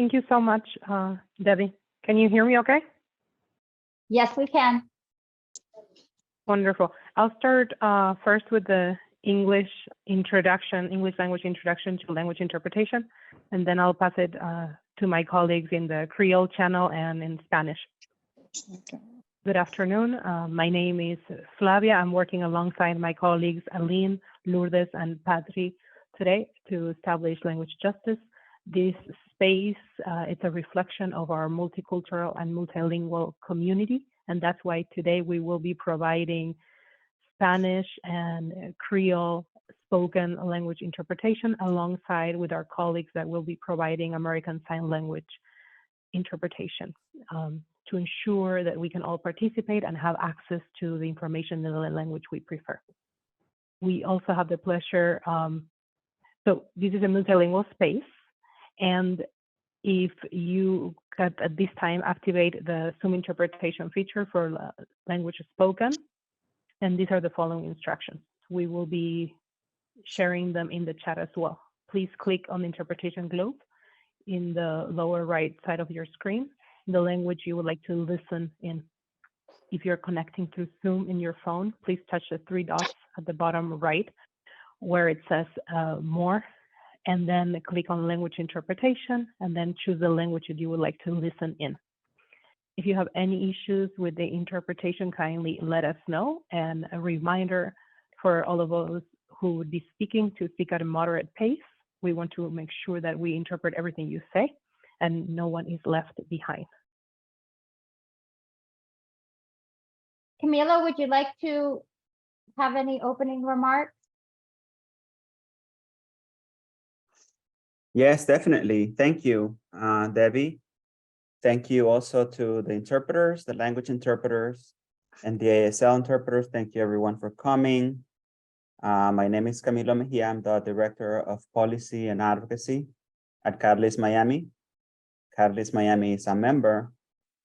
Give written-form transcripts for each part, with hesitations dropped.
Thank you so much, Debbie. Can you hear me okay? Yes, we can. Wonderful. I'll start first with the English language introduction to language interpretation, and then I'll pass it to my colleagues in the Creole channel and in Spanish. Okay. Good afternoon. My name is Flavia. I'm working alongside my colleagues Aline, Lourdes, and Patri today to establish language justice. This space, it's a reflection of our multicultural and multilingual community, and that's why today we will be providing Spanish and Creole spoken language interpretation alongside with our colleagues that will be providing American Sign Language interpretation to ensure that we can all participate and have access to the information in the language we prefer. We also have the pleasure, so this is a multilingual space, and if you could at this time activate the Zoom interpretation feature for language spoken, and these are the following instructions. We will be sharing them in the chat as well. Please click on the interpretation globe in the lower right side of your screen, the language you would like to listen in. If you're connecting through Zoom in your phone, please touch the three dots at the bottom right where it says more, and then click on language interpretation, and then choose the language that you would like to listen in. If you have any issues with the interpretation, kindly let us know. And a reminder for all of us who would be speaking to speak at a moderate pace. We want to make sure that we interpret everything you say and no one is left behind. Camila, would you like to have any opening remarks? Yes, definitely. Thank you, Debbie. Thank you also to the interpreters, the language interpreters, and the ASL interpreters. Thank you everyone for coming. My name is Camilo Mejia. I'm the Director of Policy and Advocacy at Catalyst Miami. Catalyst Miami is a member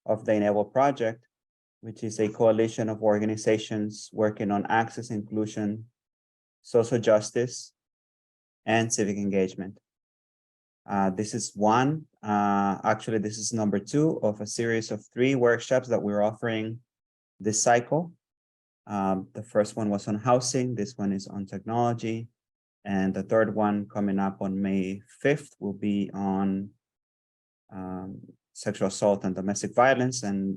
of the Enable Project, which is a coalition of organizations working on access, inclusion, social justice, and civic engagement. This is actually this is number 2 of a series of 3 workshops that we're offering this cycle. The first one was on housing, this one is on technology, and the third one coming up on May 5th will be on sexual assault and domestic violence and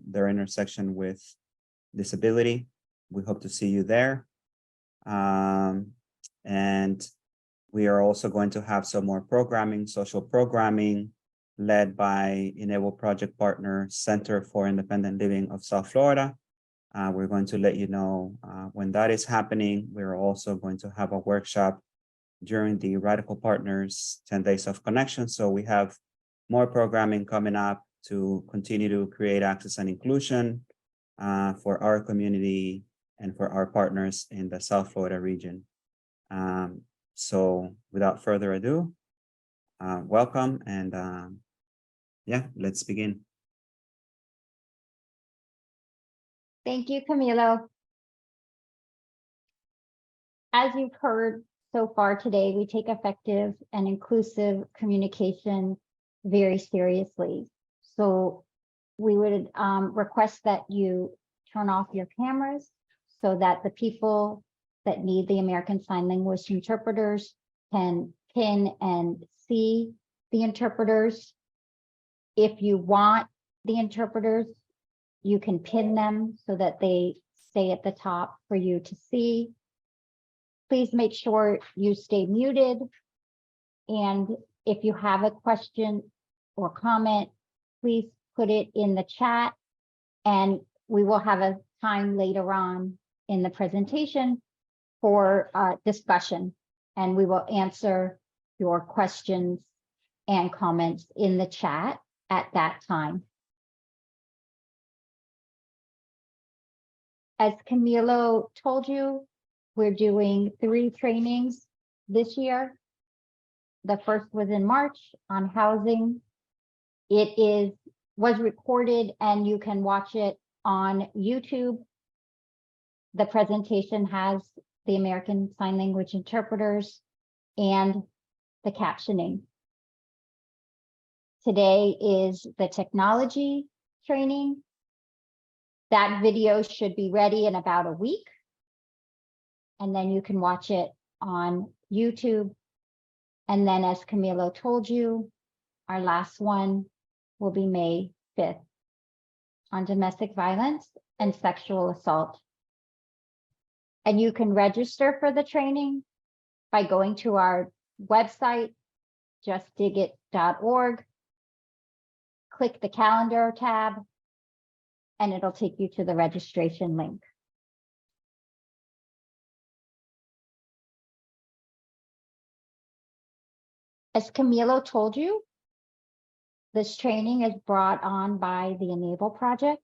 their intersection with disability. We hope to see you there. And we are also going to have some more programming, social programming, led by Enable Project partner Center for Independent Living of South Florida. We're going to let you know when that is happening. We're also going to have a workshop during the Radical Partners 10 Days of Connection. So we have more programming coming up to continue to create access and inclusion for our community and for our partners in the South Florida region. So without further ado, welcome, and yeah, let's begin. Thank you, Camilo. As you've heard so far today, we take effective and inclusive communication very seriously. So we would request that you turn off your cameras so that the people that need the American Sign Language interpreters can pin and see the interpreters. If you want the interpreters, you can pin them so that they stay at the top for you to see. Please make sure you stay muted. And if you have a question or comment, please put it in the chat, and we will have a time later on in the presentation for discussion, and we will answer your questions and comments in the chat at that time. As Camilo told you, we're doing 3 trainings this year. The first was in March on housing. It was recorded and you can watch it on YouTube. The presentation has the American Sign Language interpreters and the captioning. today is the technology training. That video should be ready in about a week. And then you can watch it on YouTube. And then, as Camilo told you, our last one will be May 5th on domestic violence and sexual assault. And you can register for the training by going to our website, justdigit.org, click the calendar tab, and it'll take you to the registration link. As Camilo told you, this training is brought on by the Enable Project.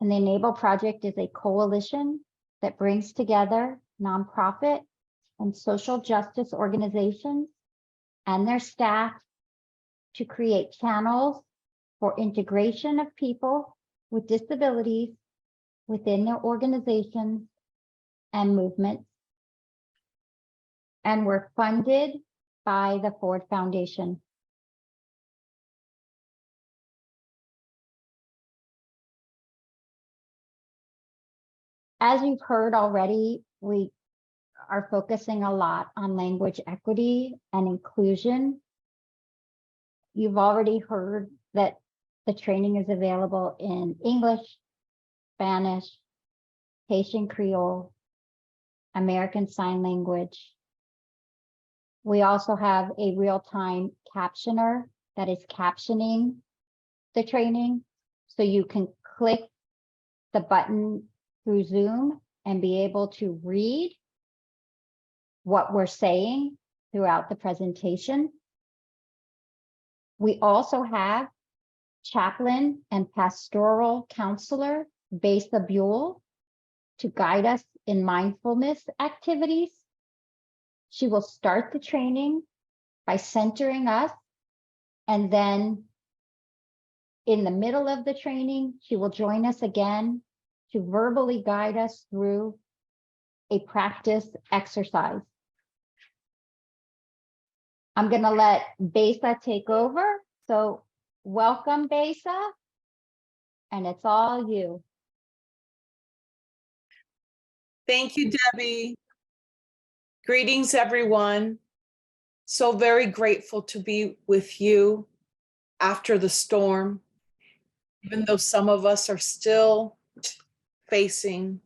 And the Enable Project is a coalition that brings together nonprofit and social justice organizations and their staff to create channels for integration of people with disabilities within their organizations and movements. And we're funded by the Ford Foundation. As you've heard already, we are focusing a lot on language equity and inclusion. You've already heard that the training is available in English, Spanish, Haitian Creole, American Sign Language. We also have a real-time captioner that is captioning the training. So you can click the button through Zoom and be able to read what we're saying throughout the presentation. We also have chaplain and pastoral counselor, Besa Buell, to guide us in mindfulness activities. She will start the training by centering us, and then in the middle of the training, she will join us again to verbally guide us through a practice exercise. I'm going to let Besa take over. So welcome, Besa, and it's all you. Thank you, Debbie. Greetings, everyone. So very grateful to be with you after the storm, even though some of us are still facing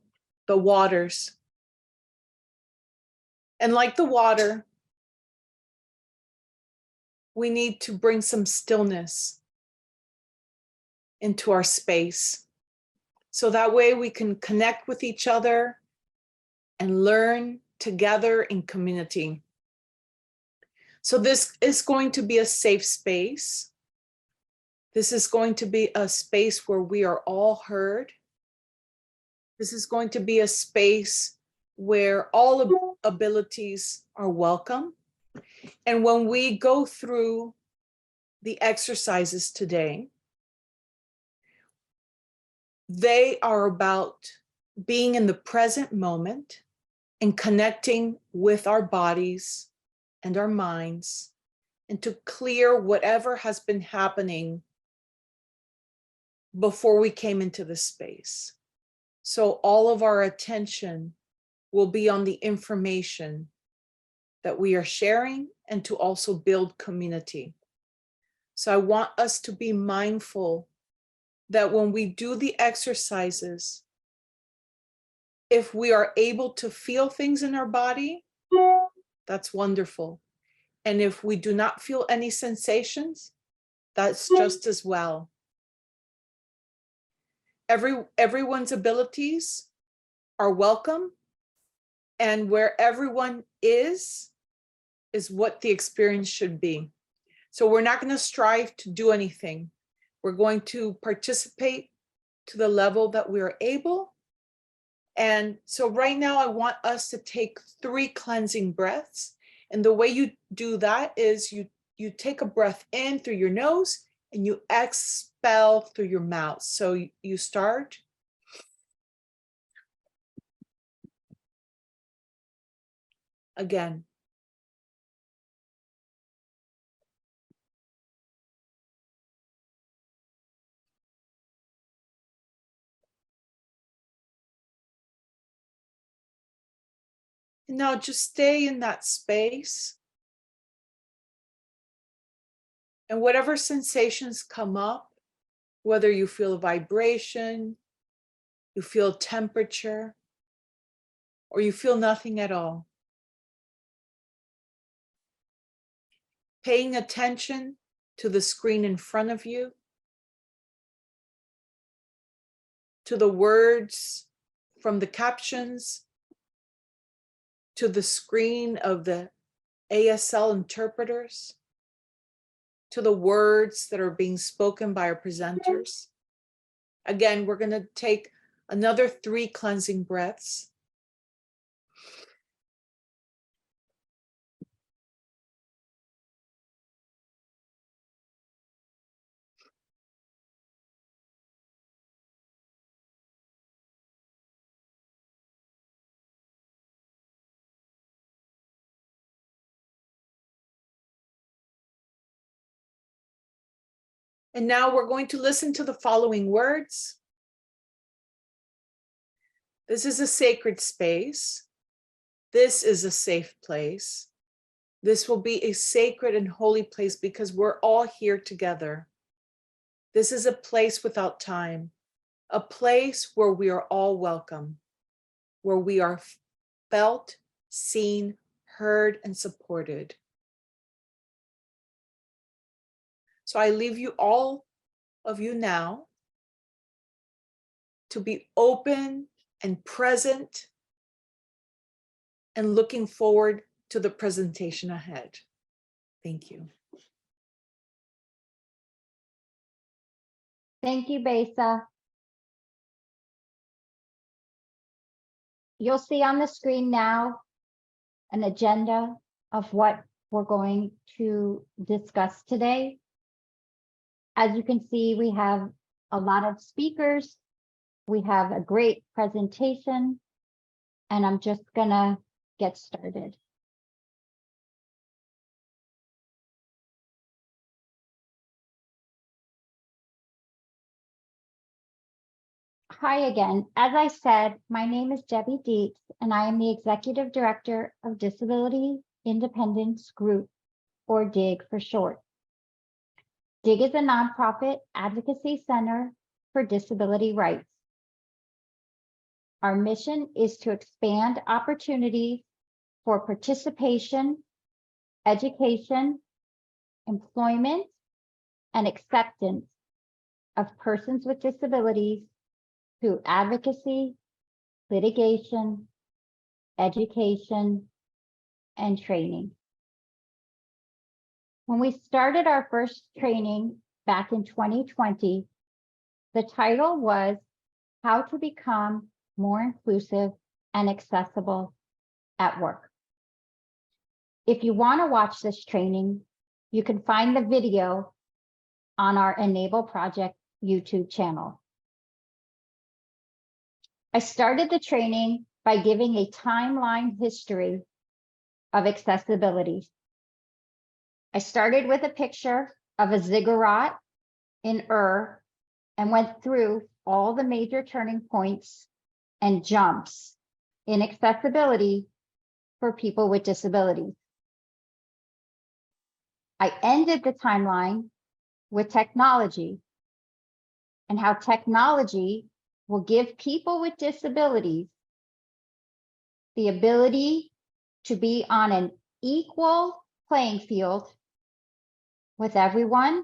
the waters. And like the water, we need to bring some stillness into our space. So that way we can connect with each other and learn together in community. So this is going to be a safe space. This is going to be a space where we are all heard. This is going to be a space where all abilities are welcome. And when we go through the exercises today, they are about being in the present moment and connecting with our bodies and our minds, and to clear whatever has been happening before we came into this space. So all of our attention will be on the information that we are sharing and to also build community. So I want us to be mindful that when we do the exercises, if we are able to feel things in our body, that's wonderful. And if we do not feel any sensations, that's just as well. Everyone's abilities are welcome, and where everyone is what the experience should be. So we're not going to strive to do anything. We're going to participate to the level that we are able. And so right now I want us to take 3 cleansing breaths. And the way you do that is you take a breath in through your nose and you expel through your mouth. So you start. Again. Now just stay in that space. And whatever sensations come up, whether you feel a vibration, you feel temperature, or you feel nothing at all. Paying attention to the screen in front of you, to the words from the captions, to the screen of the ASL interpreters, to the words that are being spoken by our presenters. Again, we're going to take another 3 cleansing breaths. And now we're going to listen to the following words. This is a sacred space. This is a safe place. This will be a sacred and holy place because we're all here together. This is a place without time, a place where we are all welcome, where we are felt, seen, heard, and supported. So I leave you, all of you now, to be open and present and looking forward to the presentation ahead. Thank you. Thank you, Besa. You'll see on the screen now an agenda of what we're going to discuss today. As you can see, we have a lot of speakers. We have a great presentation, and I'm just gonna get started. Hi again. As I said, my name is Debbie Dietz, and I am the Executive Director of Disability Independence Group, or DIG for short. DIG is a nonprofit advocacy center for disability rights. Our mission is to expand opportunities for participation, education, employment, and acceptance of persons with disabilities through advocacy, litigation, education, and training. When we started our first training back in 2020, the title was How to Become More Inclusive and Accessible at Work. If you want to watch this training, you can find the video on our Enable Project YouTube channel. I started the training by giving a timeline history of accessibility. I started with a picture of a ziggurat in Ur and went through all the major turning points and jumps in accessibility for people with disabilities. I ended the timeline with technology and how technology will give people with disabilities the ability to be on an equal playing field with everyone,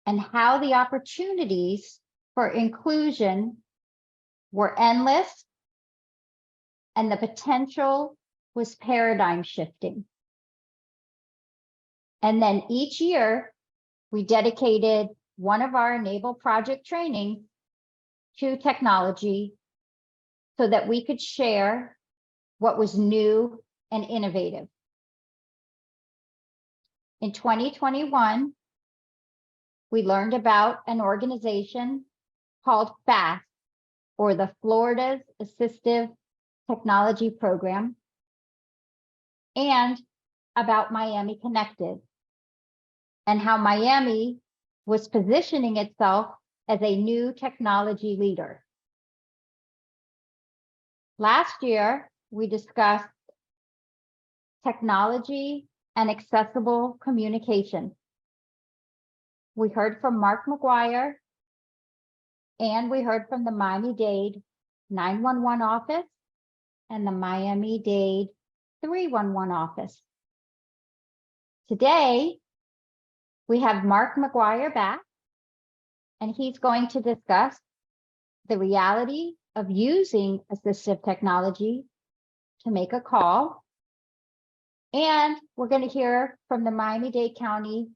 and how the opportunities for inclusion were endless and the potential was paradigm shifting. And then each year we dedicated one of our Enable Project training to technology so that we could share what was new and innovative. In 2021, we learned about an organization called FAST, or the Florida's Assistive Technology Program, and about Miami Connected, and how Miami was positioning itself as a new technology leader. Last year, we discussed technology, and accessible communication. We heard from Mark McGuire, and we heard from the Miami-Dade 911 office and the Miami-Dade 311 office. Today, we have Mark McGuire back, and he's going to discuss the reality of using assistive technology to make a call. And we're going to hear from the Miami-Dade County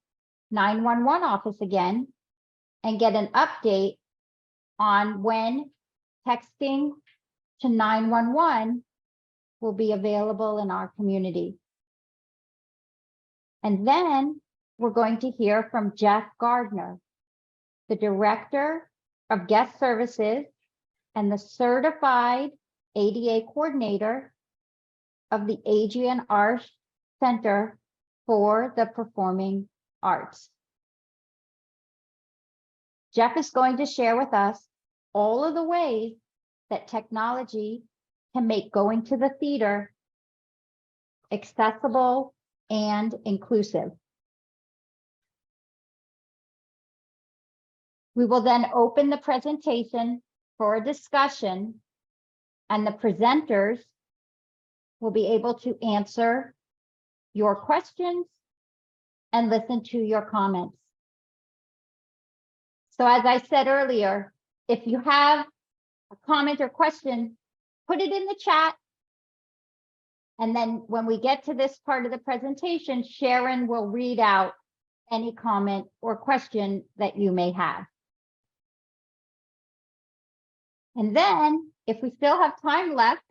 911 office again and get an update on when texting to 911 will be available in our community. And then we're going to hear from Jeff Gardner, the Director of Guest Services and the Certified ADA Coordinator of the Adrienne Arsht Center for the Performing Arts. Jeff is going to share with us all of the ways that technology can make going to the theater accessible and inclusive. We will then open the presentation for a discussion, and the presenters will be able to answer your questions and listen to your comments. So as I said earlier, if you have a comment or question, put it in the chat. And then when we get to this part of the presentation, Sharon will read out any comment or question that you may have. And then if we still have time left,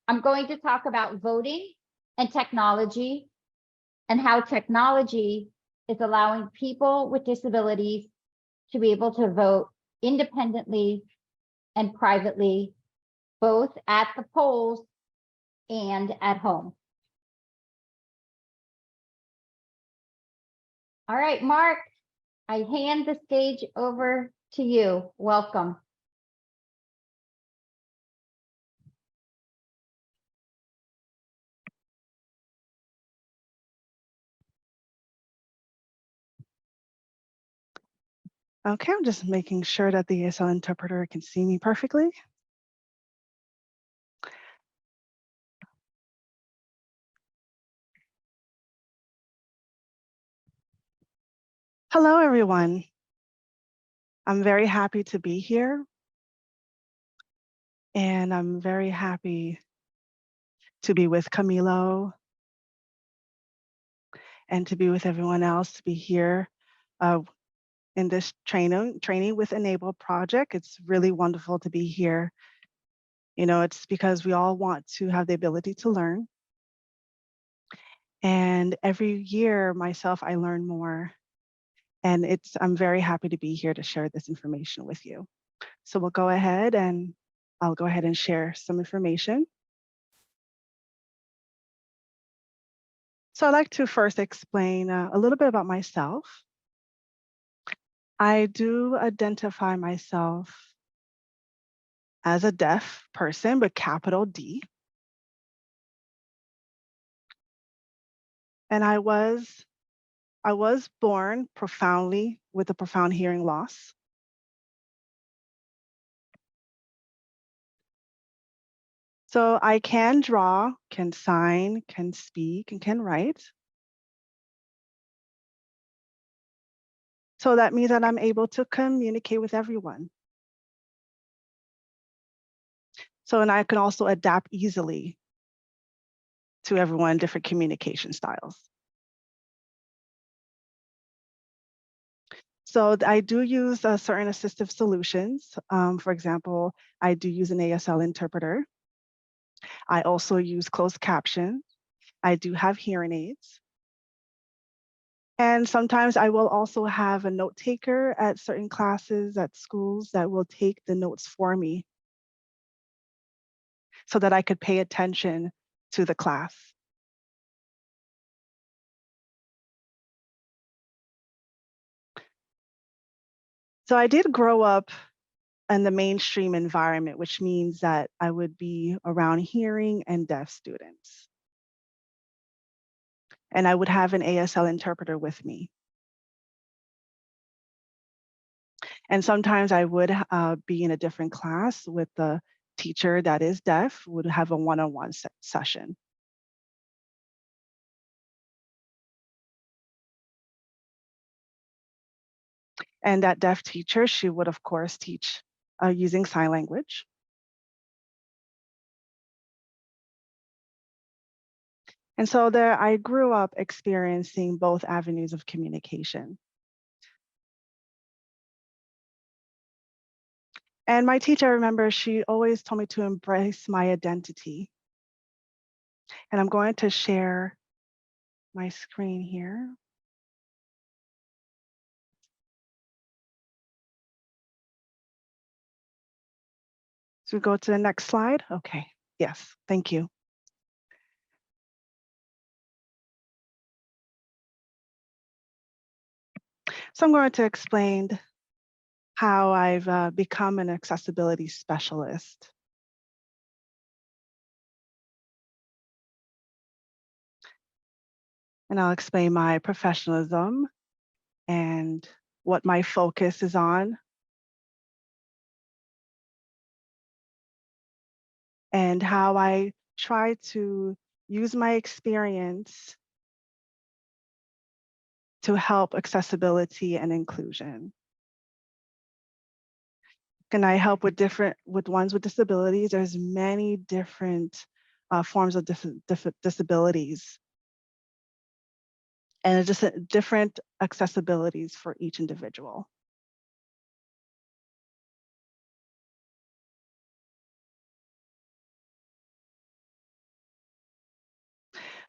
I'm going to talk about voting and technology and how technology is allowing people with disabilities to be able to vote independently and privately, both at the polls and at home. All right, Mark, I hand the stage over to you. Welcome. Okay, I'm just making sure that the ASL interpreter can see me perfectly. Hello, everyone. I'm very happy to be here. And I'm very happy to be with Camilo and to be with everyone else, to be here in this training with Enable project. It's really wonderful to be here. You know, it's because we all want to have the ability to learn. And every year myself, I learn more. And I'm very happy to be here to share this information with you. So we'll go ahead and I'll go ahead and share some information. So I'd like to first explain a little bit about myself. I do identify myself as a deaf person, but capital D. And I was born profoundly with a profound hearing loss. So I can draw, can sign, can speak, and can write. So that means that I'm able to communicate with everyone. So, and I can also adapt easily to everyone, different communication styles. So I do use certain assistive solutions. For example, I do use an ASL interpreter. I also use closed caption. I do have hearing aids. And sometimes I will also have a note taker at certain classes at schools that will take the notes for me so that I could pay attention to the class. So I did grow up in the mainstream environment, which means that I would be around hearing and deaf students. and I would have an ASL interpreter with me. And sometimes I would be in a different class with the teacher that is deaf, would have a one-on-one session. And that deaf teacher, she would of course teach using sign language. And so there, I grew up experiencing both avenues of communication. And my teacher, I remember, she always told me to embrace my identity. And I'm going to share my screen here. So we go to the next slide. Okay, yes, thank you. So I'm going to explain how I've become an accessibility specialist. And I'll explain my professionalism and what my focus is on, and how I try to use my experience to help accessibility and inclusion. Can I help with ones with disabilities? There's many different forms of disabilities, and it's just different accessibilities for each individual.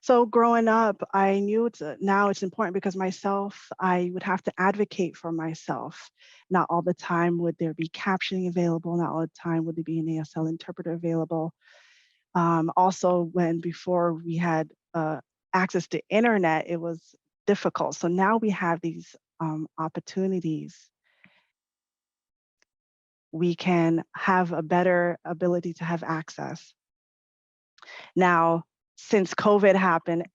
So growing up, I knew now it's important because myself, I would have to advocate for myself. Not all the time would there be captioning available, not all the time would there be an ASL interpreter available. Also, before we had access to internet, it was difficult. So now we have these opportunities. We can have a better ability to have access. Now, since COVID happened,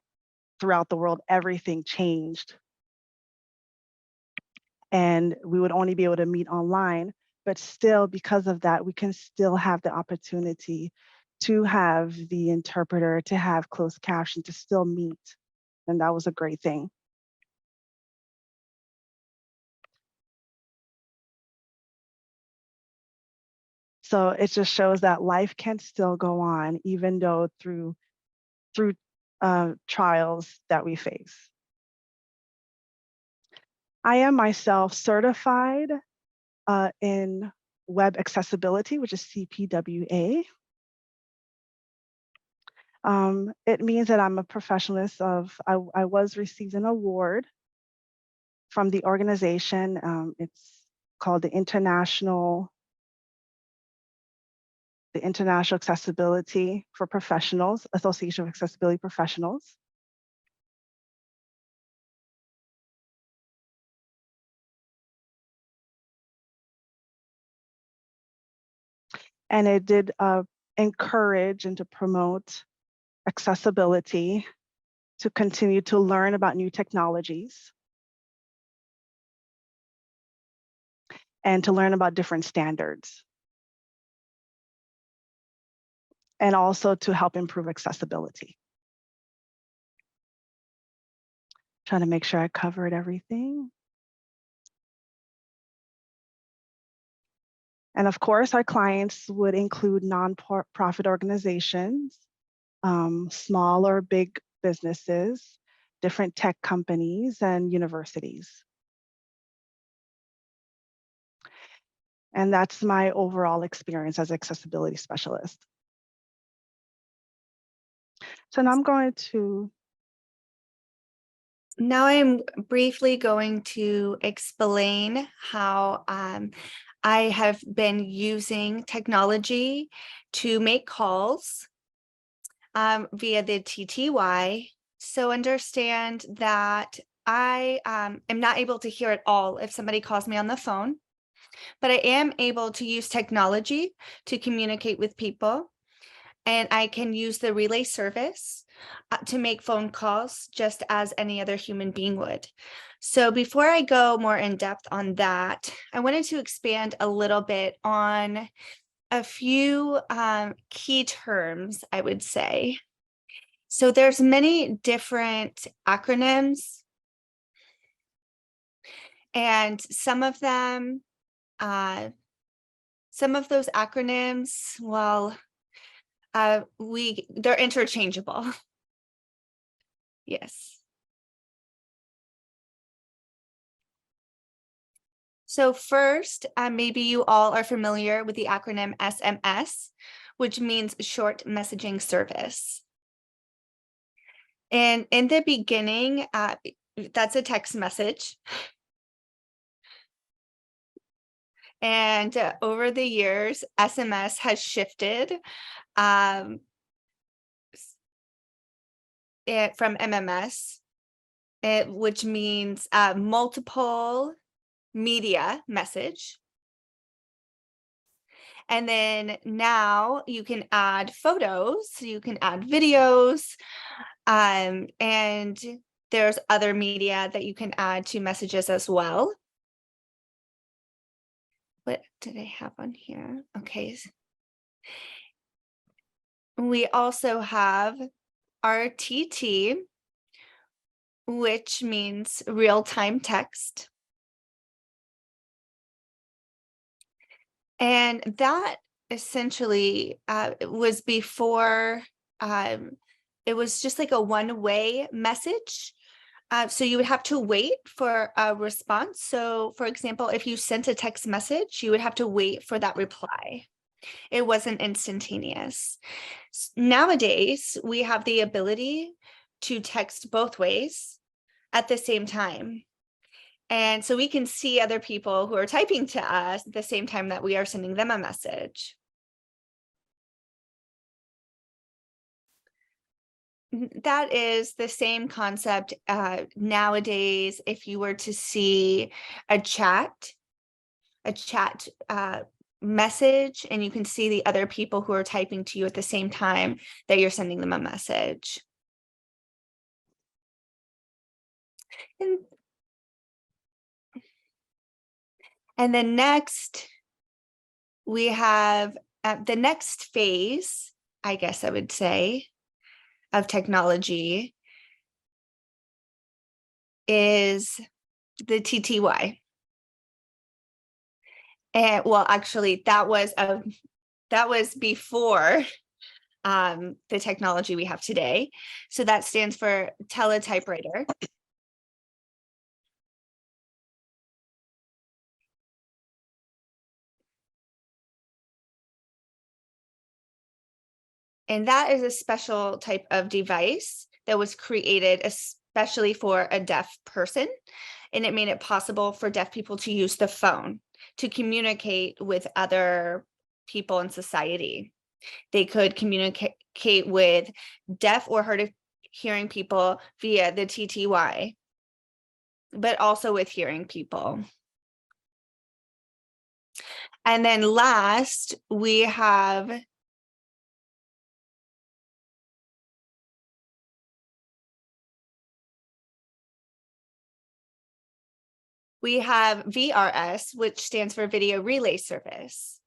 throughout the world, everything changed. And we would only be able to meet online, but still, because of that, we can still have the opportunity to have the interpreter, to have closed caption, to still meet. And that was a great thing. So it just shows that life can still go on, even though through trials that we face. I am myself certified in web accessibility, which is CPWA. It means that I'm a professionalist I was received an award from the organization. It's called the International Accessibility for Professionals, Association of Accessibility Professionals. And it did encourage and to promote accessibility, to continue to learn about new technologies, and to learn about different standards. And also to help improve accessibility. Trying to make sure I covered everything. And of course, our clients would include nonprofit organizations, small or big businesses, different tech companies, and universities. And that's my overall experience as accessibility specialist. So now I'm going to. Now I'm briefly going to explain how I have been using technology to make calls via the TTY. So understand that I am not able to hear at all if somebody calls me on the phone, but I am able to use technology to communicate with people. And I can use the relay service to make phone calls just as any other human being would. So before I go more in depth on that, I wanted to expand a little bit on a few key terms, I would say. So there's many different acronyms, and some of them, some of those acronyms, well, they're interchangeable. Yes. So first, maybe you all are familiar with the acronym SMS, which means Short Messaging Service. And in the beginning, that's a text message. And over the years, SMS has shifted from MMS, which means multiple media message. And then now you can add photos, you can add videos, and there's other media that you can add to messages as well. What did I have on here? Okay. We also have RTT, which means real-time text. And that essentially was before, it was just like a one-way message. So you would have to wait for a response. So for example, if you sent a text message, you would have to wait for that reply. It wasn't instantaneous. Nowadays, we have the ability to text both ways at the same time. And so we can see other people who are typing to us at the same time that we are sending them a message. That is the same concept nowadays. If you were to see a chat message, and you can see the other people who are typing to you at the same time that you're sending them a message. And then next, we have the next phase, I guess I would say, of technology is the TTY. And well, actually, that was before the technology we have today. So that stands for teletypewriter. And that is a special type of device that was created especially for a deaf person. And it made it possible for deaf people to use the phone to communicate with other people in society. They could communicate with deaf or hard of hearing people via the TTY, but also with hearing people. And then last, we have VRS, which stands for Video Relay Service.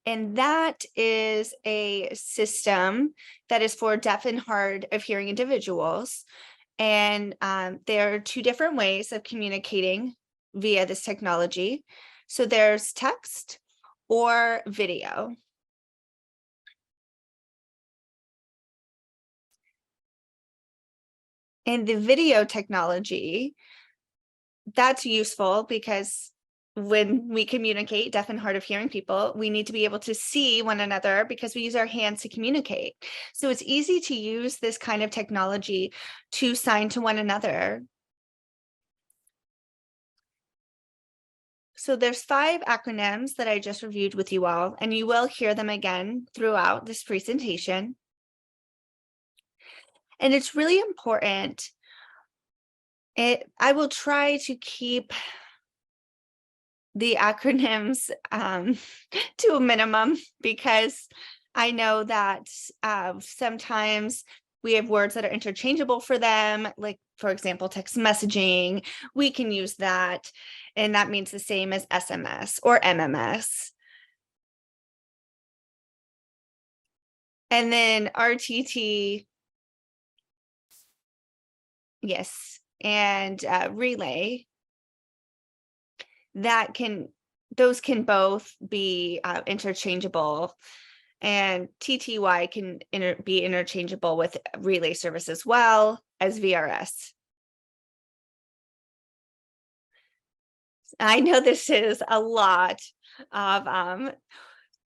And that is a system that is for deaf and hard of hearing individuals. And there are two different ways of communicating via this technology. So there's text or video. And the video technology, that's useful because when we communicate, deaf and hard of hearing people, we need to be able to see one another because we use our hands to communicate. So it's easy to use this kind of technology to sign to one another. So there's 5 acronyms that I just reviewed with you all, and you will hear them again throughout this presentation. And it's really important. I will try to keep the acronyms to a minimum, because I know that sometimes we have words that are interchangeable for them, like, for example, text messaging. We can use that, and that means the same as SMS or MMS. And then RTT, yes, and relay, those can both be interchangeable, and TTY can be interchangeable with relay service as well as VRS. I know this is a lot of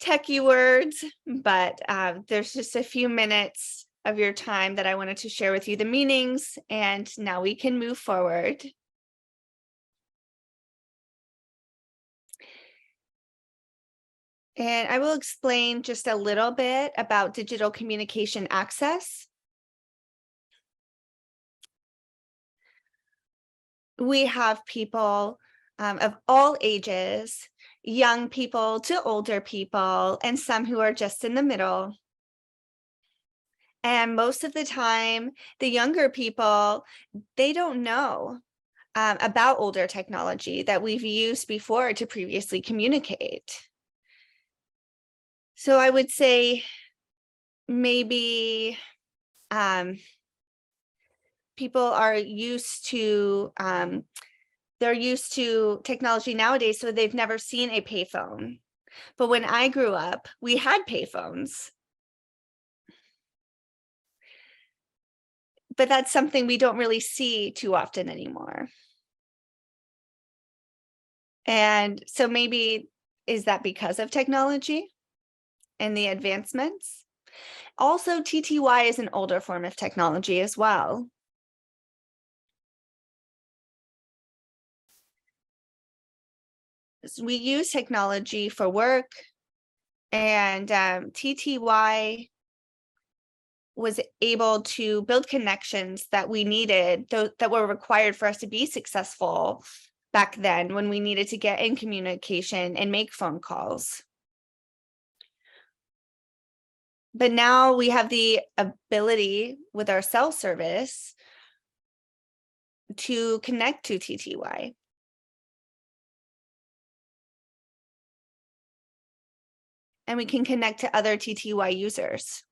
techie words, but there's just a few minutes of your time that I wanted to share with you the meanings, and now we can move forward. And I will explain just a little bit about digital communication access. We have people of all ages, young people to older people, and some who are just in the middle. And most of the time, the younger people, they don't know about older technology that we've used before to previously communicate. So I would say maybe people are used to, they're used to technology nowadays, so they've never seen a payphone. But when I grew up, we had payphones. But that's something we don't really see too often anymore. And so maybe, is that because of technology and the advancements? Also, TTY is an older form of technology as well. We use technology for work, and TTY was able to build connections that we needed, that were required for us to be successful back then, when we needed to get in communication and make phone calls. But now we have the ability with our cell service to connect to TTY. And we can connect to other TTY users.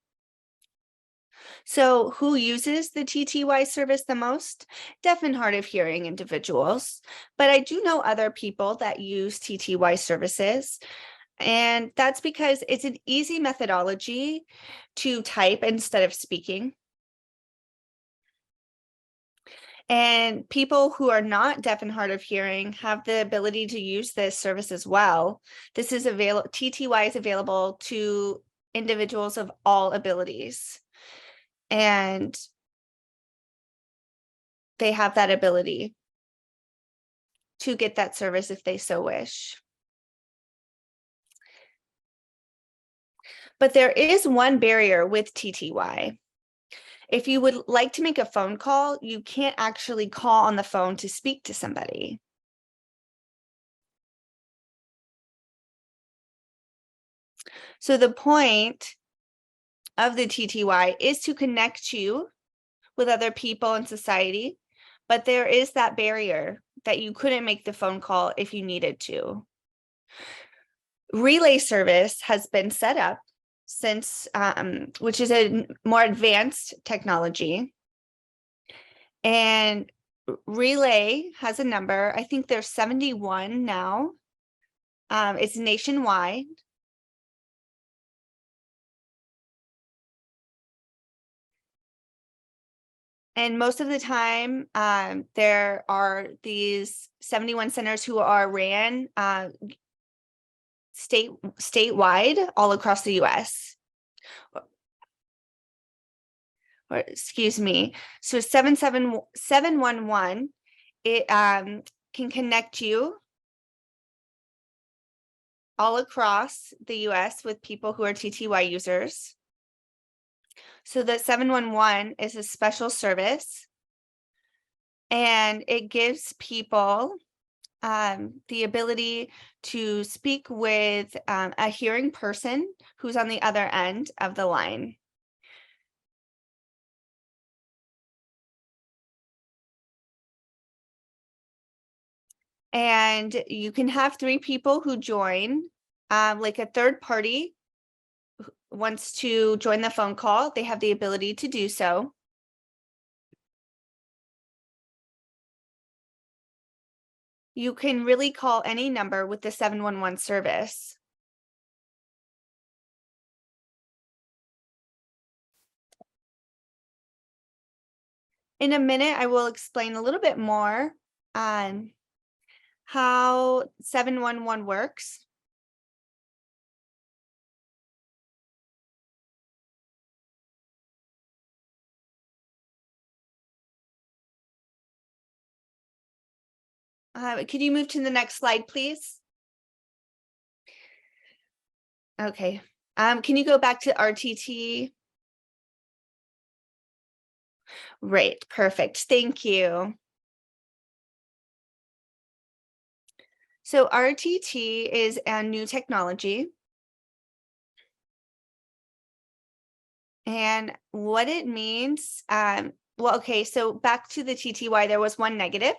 So who uses the TTY service the most? Deaf and hard of hearing individuals. But I do know other people that use TTY services. And that's because it's an easy methodology to type instead of speaking. And people who are not deaf and hard of hearing have the ability to use this service as well. This is available, TTY is available to individuals of all abilities. And they have that ability to get that service if they so wish. But there is one barrier with TTY. If you would like to make a phone call, you can't actually call on the phone to speak to somebody. So the point of the TTY is to connect you with other people in society, but there is that barrier that you couldn't make the phone call if you needed to. Relay service has been set up since, which is a more advanced technology. And Relay has a number, I think there's 71 now. It's nationwide. And most of the time, there are these 71 centers who are ran statewide all across the US. Or excuse me, so 711, it can connect you all across the US with people who are TTY users. So the 711 is a special service, and it gives people the ability to speak with a hearing person who's on the other end of the line. And you can have 3 people who join, like a third party wants to join the phone call, they have the ability to do so. You can really call any number with the 711 service. In a minute, I will explain a little bit more on how 711 works. Could you move to the next slide, please? Okay. Can you go back to RTT? Right, perfect. Thank you. So RTT is a new technology. And what it means, well, okay, so back to the TTY, there was one negative.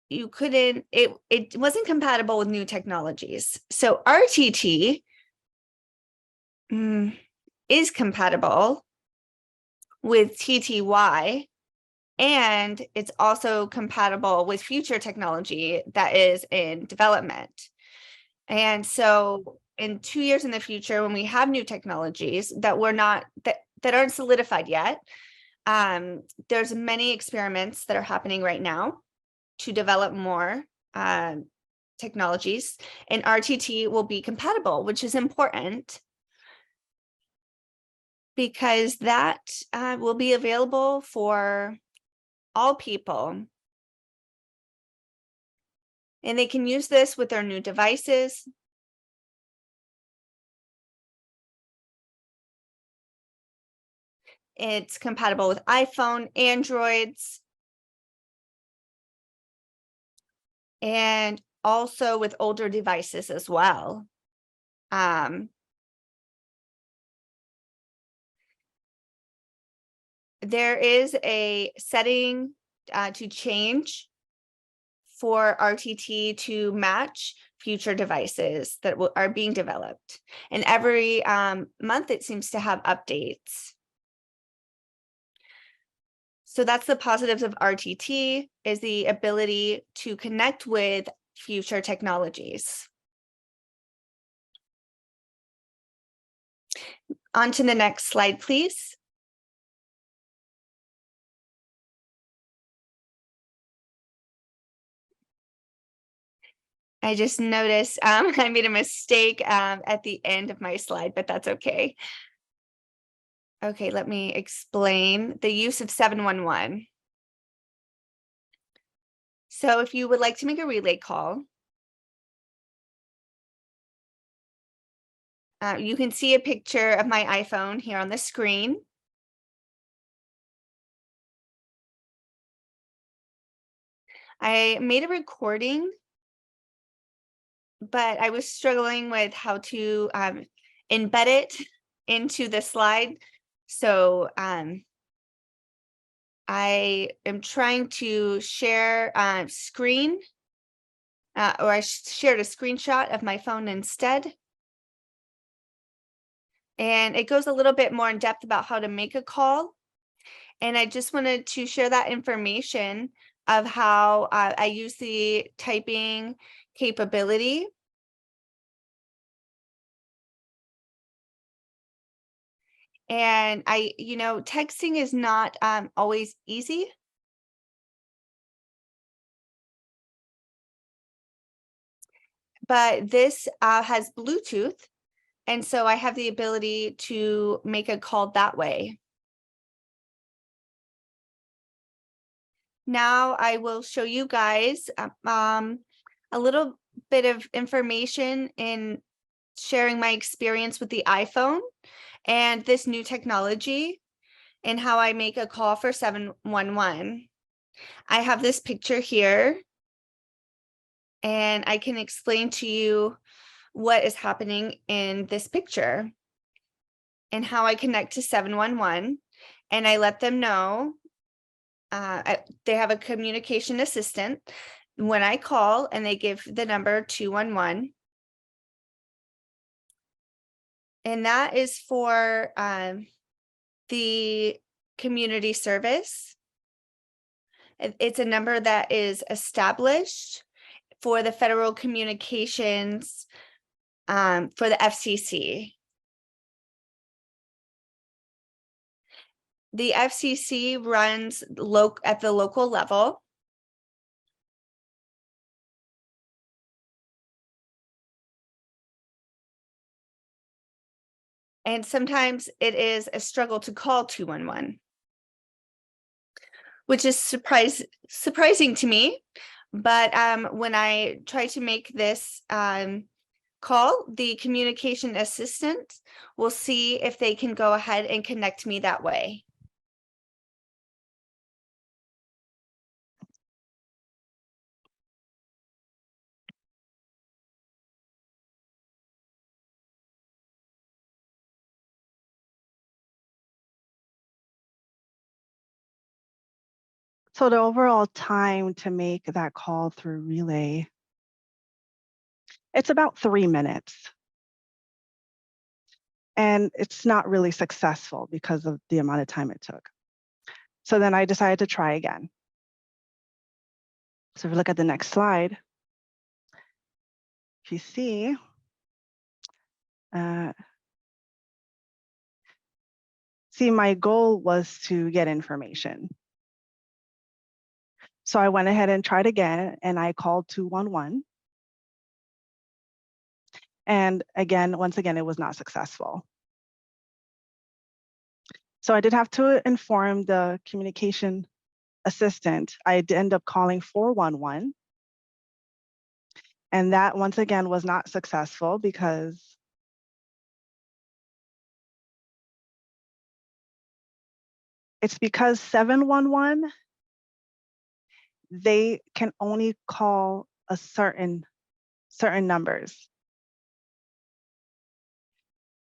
You couldn't, it wasn't compatible with new technologies. So RTT is compatible with TTY, and it's also compatible with future technology that is in development. And so in 2 years in the future, when we have new technologies that we're not, that aren't solidified yet, there's many experiments that are happening right now to develop more technologies, and RTT will be compatible, which is important because that will be available for all people. And they can use this with their new devices. It's compatible with iPhone, Androids, and also with older devices as well. There is a setting to change for RTT to match future devices that are being developed. And every month it seems to have updates. So that's the positives of RTT, is the ability to connect with future technologies. On to the next slide, please. I just noticed I made a mistake at the end of my slide, but that's okay. Okay, let me explain the use of 711. So if you would like to make a relay call, you can see a picture of my iPhone here on the screen. I made a recording, but I was struggling with how to embed it into the slide. So I am trying to share screen, or I shared a screenshot of my phone instead. And it goes a little bit more in depth about how to make a call. And I just wanted to share that information of how I use the typing capability. And texting is not always easy. But this has Bluetooth. And so I have the ability to make a call that way. Now I will show you guys a little bit of information in sharing my experience with the iPhone and this new technology and how I make a call for 711. I have this picture here and I can explain to you what is happening in this picture and how I connect to 711. And I let them know they have a communication assistant. When I call and they give the number 211, and that is for the community service. It's a number that is established for the federal communications for the FCC. The FCC runs at the local level. And sometimes it is a struggle to call 211, which is surprising to me. But when I try to make this call, the communication assistant will see if they can go ahead and connect me that way. So the overall time to make that call through Relay, it's about 3 minutes. And it's not really successful because of the amount of time it took. So then I decided to try again. So if you look at the next slide, if you see, my goal was to get information. So I went ahead and tried again, and I called 211. And again, once again, it was not successful. So I did have to inform the communication assistant. I did end up calling 411. And that once again was not successful because it's because 711, they can only call a certain numbers.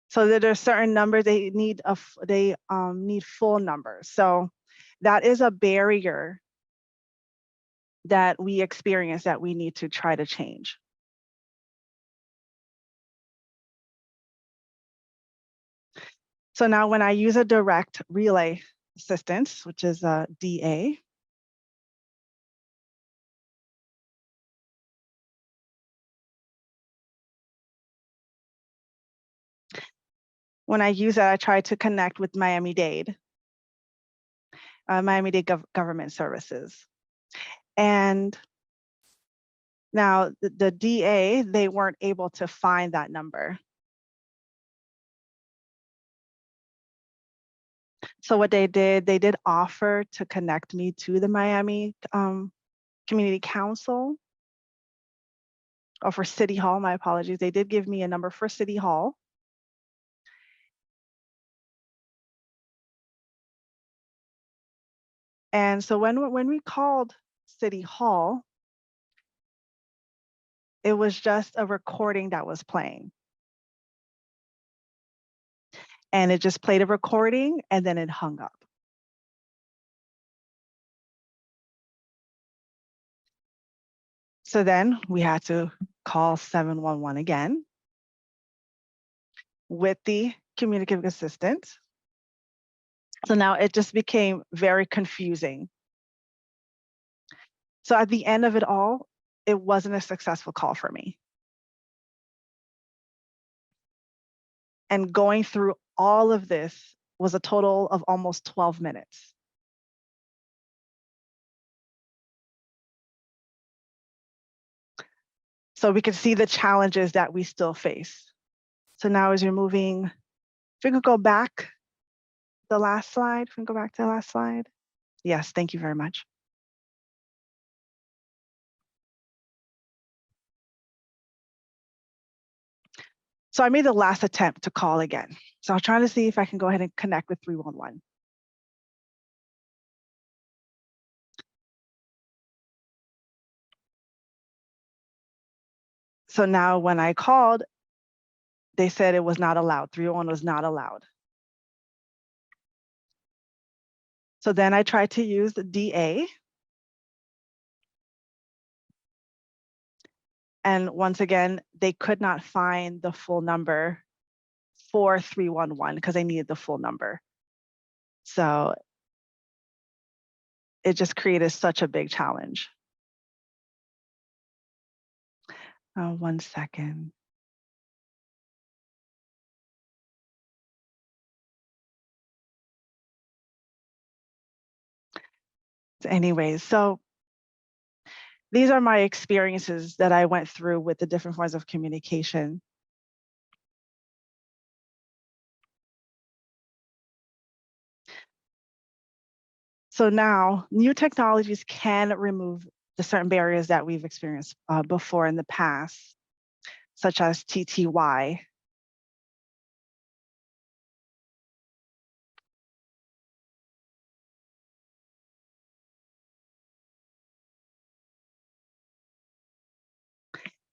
So there are certain numbers they need need full numbers. So that is a barrier that we experience that we need to try to change. So now when I use a direct relay assistance, which is a DA, when I use that, I try to connect with Miami-Dade, Miami-Dade Government Services. And now the DA, they weren't able to find that number. So what they did offer to connect me to the Miami Community Council, or for City Hall, my apologies. They did give me a number for City Hall. And so when we called City Hall, it was just a recording that was playing. And it just played a recording and then it hung up. So then we had to call 711 again with the communicative assistant. So now it just became very confusing. So at the end of it all, it wasn't a successful call for me. And going through all of this was a total of almost 12 minutes. So we could see the challenges that we still face. So now as you're moving, if we could go back the last slide, if we can go back to the last slide. Yes, thank you very much. So I made the last attempt to call again. So I'm trying to see if I can go ahead and connect with 311. So now when I called, they said it was not allowed. 301 was not allowed. So then I tried to use the DA. And once again, they could not find the full number for 311 because they needed the full number. So it just created such a big challenge. 1 second. Anyways, so these are my experiences that I went through with the different forms of communication. So now new technologies can remove the certain barriers that we've experienced before in the past, such as TTY.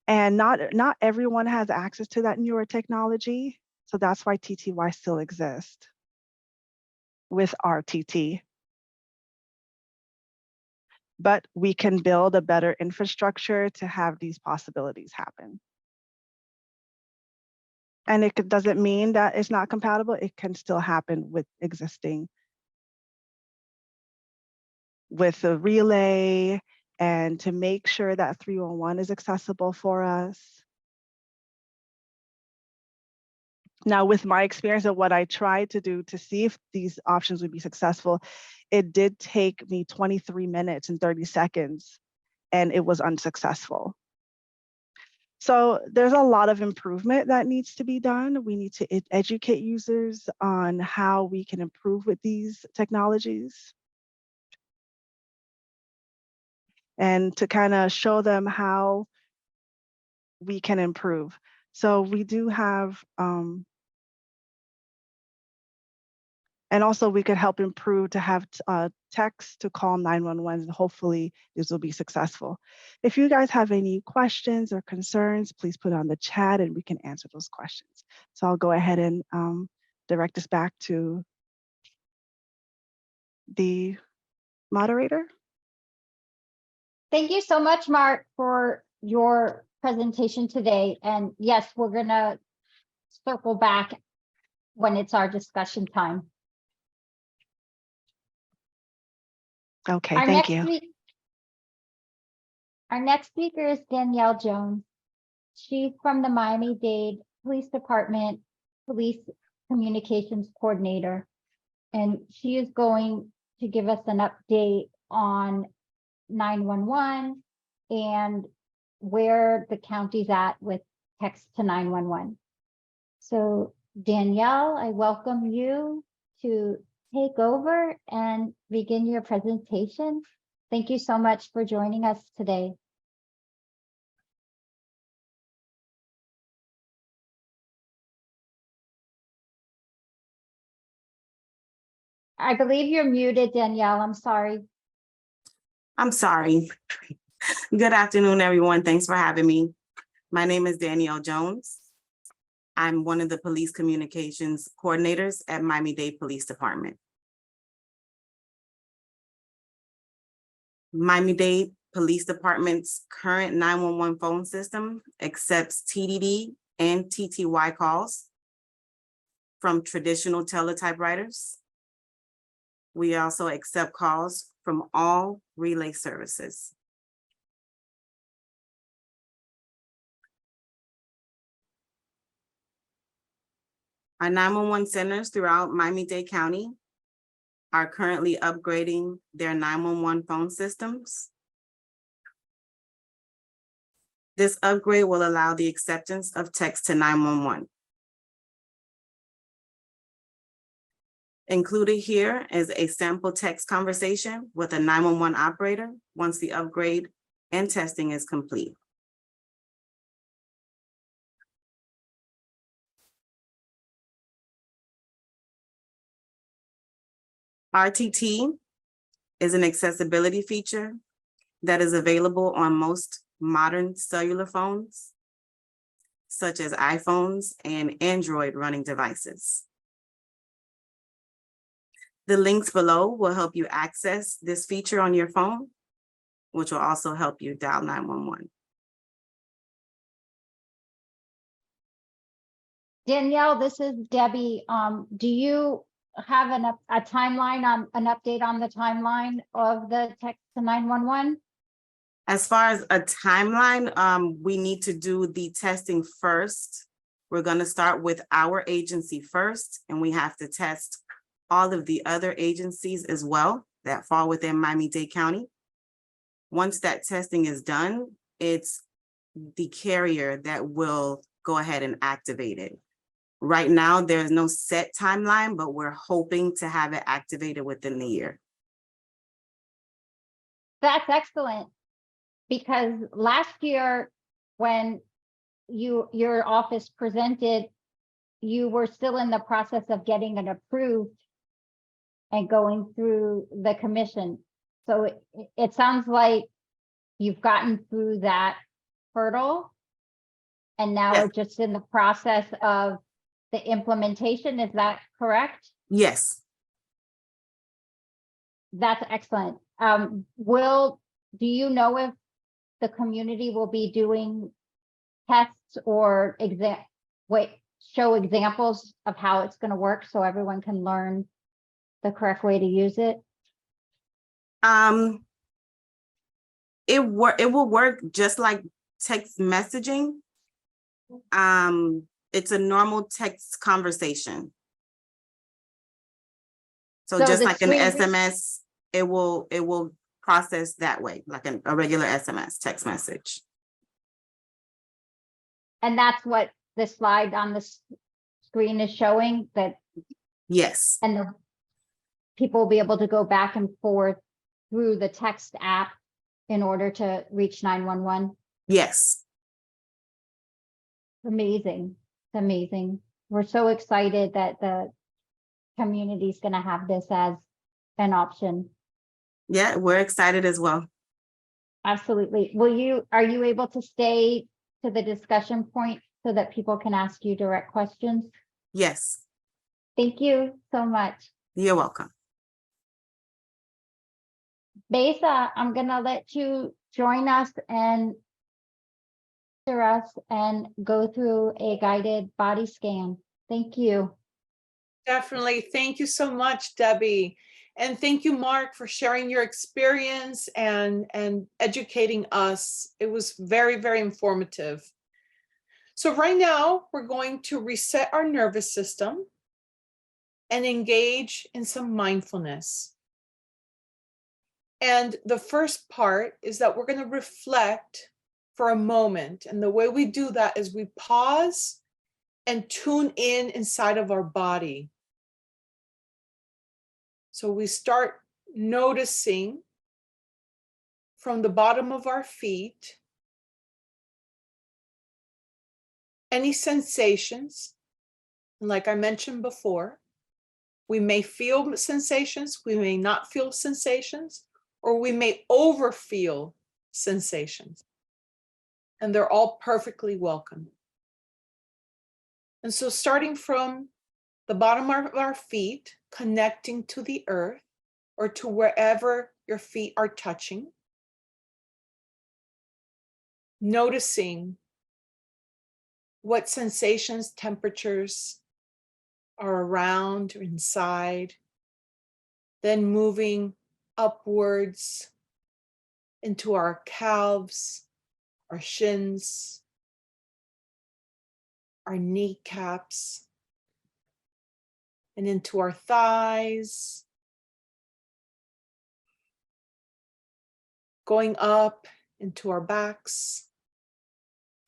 And not everyone has access to that newer technology. So that's why TTY still exists with RTT. But we can build a better infrastructure to have these possibilities happen. And it doesn't mean that it's not compatible. It can still happen with existing, with the relay, and to make sure that 311 is accessible for us. Now, with my experience of what I tried to do to see if these options would be successful, it did take me 23 minutes and 30 seconds, and it was unsuccessful. So there's a lot of improvement that needs to be done. We need to educate users on how we can improve with these technologies, and to kind of show them how we can improve. So we do have, and also we could help improve to have text to call 911, and hopefully this will be successful. If you guys have any questions or concerns, please put it on the chat and we can answer those questions. So I'll go ahead and direct this back to the moderator. Thank you so much, Mark, for your presentation today. And yes, we're gonna circle back when it's our discussion time. Okay, thank you. Our next speaker is Danielle Jones. She's from the Miami-Dade Police Department Police Communications Coordinator. And she is going to give us an update on 911 and where the county's at with text to 911. So Danielle, I welcome you to take over and begin your presentation. Thank you so much for joining us today. I believe you're muted, Danielle. I'm sorry. I'm sorry. Good afternoon, everyone. Thanks for having me. My name is Danielle Jones. I'm one of the police communications coordinators at Miami-Dade Police Department. Miami-Dade Police Department's current 911 phone system accepts TDD and TTY calls from traditional teletypewriters. We also accept calls from all relay services. Our 911 centers throughout Miami-Dade County are currently upgrading their 911 phone systems. This upgrade will allow the acceptance of text to 911. Included here is a sample text conversation with a 911 operator once the upgrade and testing is complete. RTT is an accessibility feature that is available on most modern cellular phones. such as iPhones and Android running devices. The links below will help you access this feature on your phone, which will also help you dial 911. Danielle, this is Debbie. Do you have a timeline on an update on the timeline of the text to 911? As far as a timeline, we need to do the testing first. We're going to start with our agency first, and we have to test all of the other agencies as well that fall within Miami-Dade County. Once that testing is done, it's the carrier that will go ahead and activate it. Right now, there's no set timeline, but we're hoping to have it activated within the year. That's excellent. Because last year, when your office presented, you were still in the process of getting it approved and going through the commission. So it sounds like you've gotten through that hurdle. And now Yes. we're just in the process of the implementation. Is that correct? Yes. That's excellent. Do you know if the community will be doing tests or show examples of how it's going to work so everyone can learn the correct way to use it? It will work just like text messaging. It's a normal text conversation. So So just the like an screen- SMS, it will process that way, like a regular SMS text message. And that's what the slide on the screen is showing, that, Yes, and the people will be able to go back and forth through the text app in order to reach 911. yes. Amazing. It's amazing. We're so excited that the community is going to have this as an option. Yeah, we're excited as well. Absolutely. Are you able to stay to the discussion point so that people can ask you direct questions? Yes, Thank you so much. you're welcome. Besa, I'm gonna let you join us and go through a guided body scan. Thank you. Definitely. Thank you so much, Debbie. And thank you, Mark, for sharing your experience and educating us. It was very, very informative. So right now, we're going to reset our nervous system and engage in some mindfulness. And the first part is that we're going to reflect for a moment. And the way we do that is we pause and tune in inside of our body. So we start noticing from the bottom of our feet any sensations. And like I mentioned before, we may feel sensations, we may not feel sensations, or we may overfeel sensations. And they're all perfectly welcome. And so starting from the bottom of our feet, connecting to the earth or to wherever your feet are touching, noticing what sensations, temperatures are around or inside, then moving upwards into our calves, our shins, our kneecaps, and into our thighs, going up into our backs,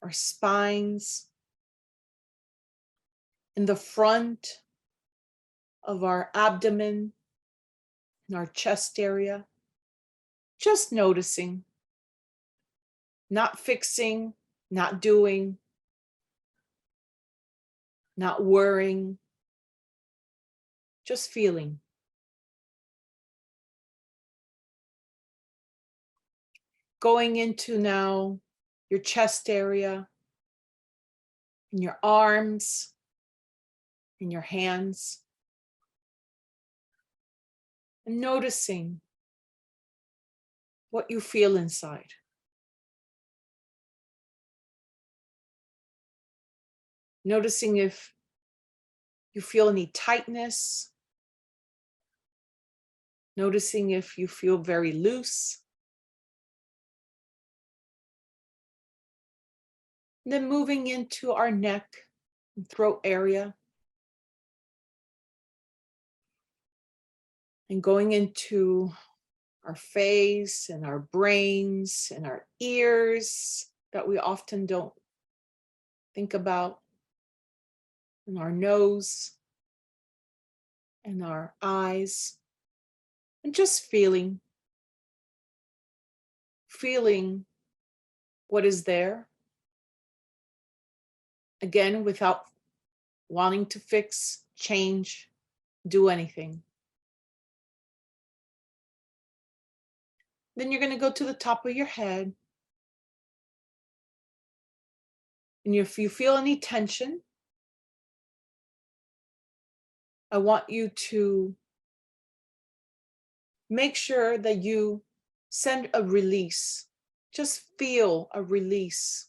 our spines, in the front of our abdomen, in our chest area, just noticing, not fixing, not doing, not worrying, just feeling. Going into now your chest area, in your arms, in your hands, and noticing what you feel inside. Noticing if you feel any tightness. Noticing if you feel very loose. And then moving into our neck and throat area. And going into our face and our brains and our ears that we often don't think about. And our nose and our eyes. And just feeling what is there. Again, without wanting to fix, change, do anything. Then you're going to go to the top of your head. And if you feel any tension, I want you to make sure that you send a release. Just feel a release.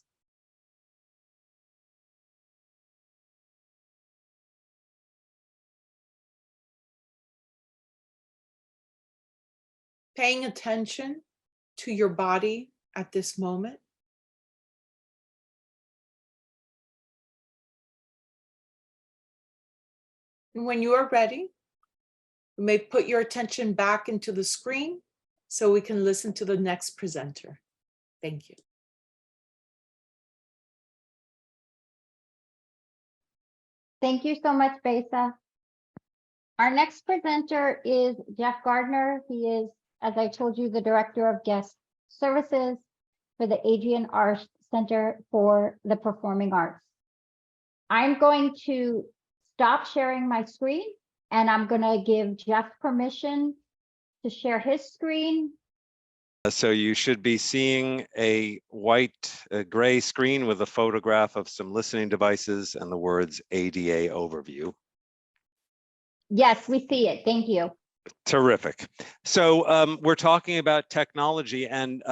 Paying attention to your body at this moment. And when you are ready, you may put your attention back into the screen so we can listen to the next presenter. Thank you. Thank you so much, Besa. Our next presenter is Jeff Gardner. He is, as I told you, the Director of Guest Services for the Adrienne Arsht Center for the Performing Arts. I'm going to stop sharing my screen and I'm going to give Jeff permission to share his screen. So you should be seeing a white, gray screen with a photograph of some listening devices and the words ADA overview. Yes, we see it. Thank you. Terrific. So we're talking about technology, and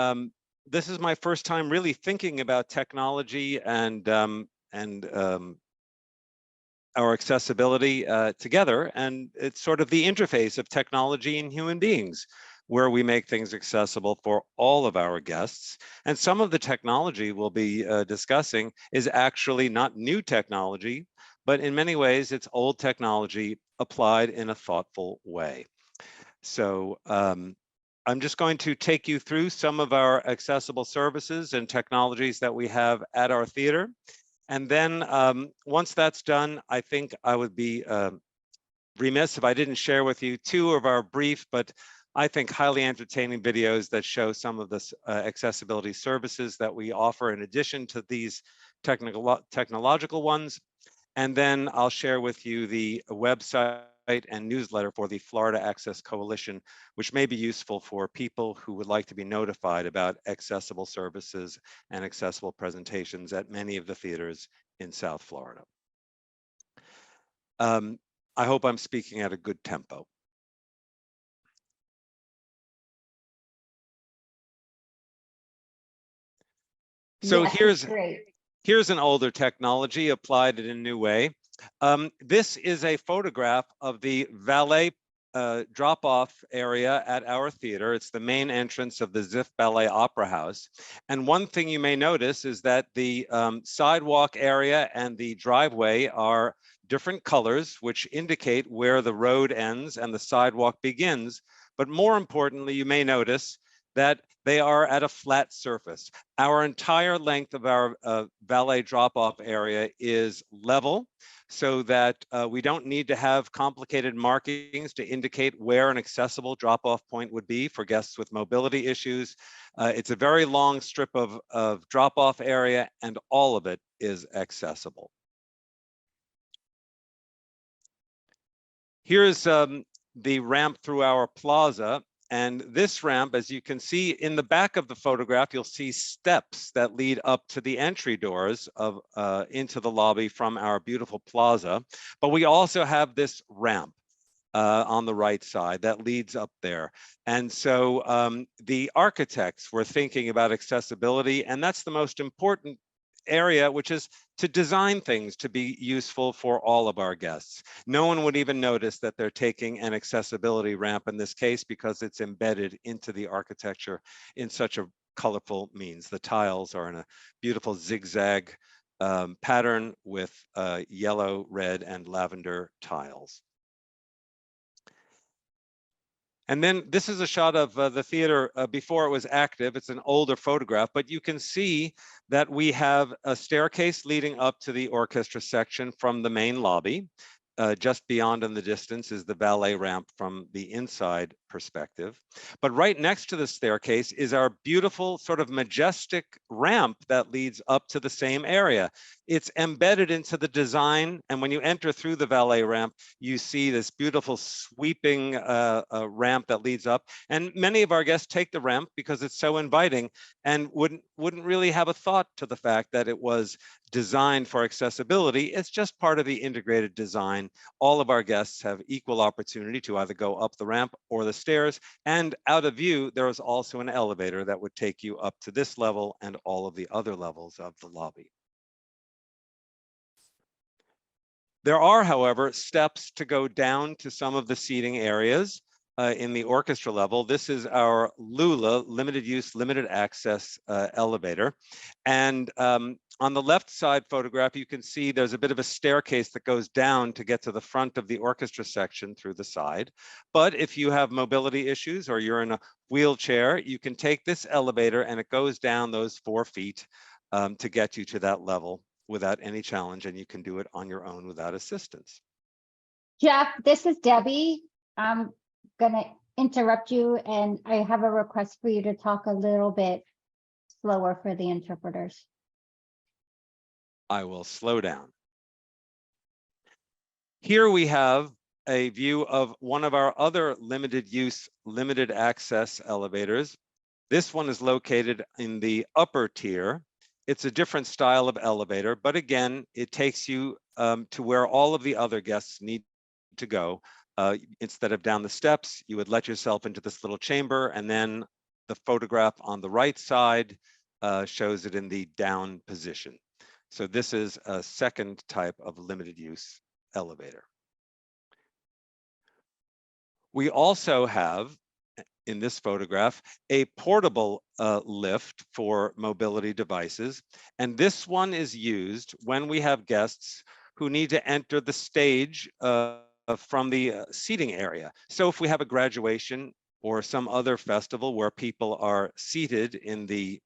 this is my first time really thinking about technology and our accessibility together. And it's sort of the interface of technology and human beings, where we make things accessible for all of our guests. And some of the technology we'll be discussing is actually not new technology, but in many ways it's old technology applied in a thoughtful way. So I'm just going to take you through some of our accessible services and technologies that we have at our theater. And then once that's done, I think I would be remiss if I didn't share with you two of our brief, but I think highly entertaining videos that show some of the accessibility services that we offer in addition to these technological ones. And then I'll share with you the website and newsletter for the Florida Access Coalition, which may be useful for people who would like to be notified about accessible services and accessible presentations at many of the theaters in South Florida. I hope I'm speaking at a good tempo. So yes, here's an older technology applied in a new way. This is a photograph of the valet drop-off area at our theater. It's the main entrance of the Ziff Ballet Opera House. And one thing you may notice is that the sidewalk area and the driveway are different colors, which indicate where the road ends and the sidewalk begins. But more importantly, you may notice that they are at a flat surface. Our entire length of our valet drop-off area is level, so that we don't need to have complicated markings to indicate where an accessible drop-off point would be for guests with mobility issues. It's a very long strip of drop-off area, and all of it is accessible. Here's the ramp through our plaza. And this ramp, as you can see in the back of the photograph, you'll see steps that lead up to the entry doors of into the lobby from our beautiful plaza. But we also have this ramp on the right side that leads up there. And so the architects were thinking about accessibility, and that's the most important area, which is to design things to be useful for all of our guests. No one would even notice that they're taking an accessibility ramp in this case because it's embedded into the architecture in such a colorful means. The tiles are in a beautiful zigzag pattern with yellow, red, and lavender tiles. And then this is a shot of the theater before it was active. It's an older photograph, but you can see that we have a staircase leading up to the orchestra section from the main lobby. Just beyond in the distance is the ballet ramp from the inside perspective. But right next to the staircase is our beautiful sort of majestic ramp that leads up to the same area. It's embedded into the design. And when you enter through the valet ramp, you see this beautiful sweeping ramp that leads up. And many of our guests take the ramp because it's so inviting and wouldn't really have a thought to the fact that it was designed for accessibility. It's just part of the integrated design. All of our guests have equal opportunity to either go up the ramp or the stairs, and out of view, there is also an elevator that would take you up to this level and all of the other levels of the lobby. There are, however, steps to go down to some of the seating areas in the orchestra level. This is our Lula, limited use, limited access elevator. And on the left side photograph, you can see there's a bit of a staircase that goes down to get to the front of the orchestra section through the side. But if you have mobility issues or you're in a wheelchair, you can take this elevator and it goes down those 4 feet to get you to that level without any challenge, and you can do it on your own without assistance. Jeff, this is Debbie. I'm gonna interrupt you, and I have a request for you to talk a little bit slower for the interpreters. I will slow down. Here we have a view of one of our other limited use, limited access elevators. This one is located in the upper tier. It's a different style of elevator, but again, it takes you to where all of the other guests need to go. Instead of down the steps, you would let yourself into this little chamber, and then the photograph on the right side shows it in the down position. So this is a second type of limited use elevator. We also have, in this photograph, a portable lift for mobility devices. And this one is used when we have guests who need to enter the stage from the seating area. So if we have a graduation or some other festival where people are seated in the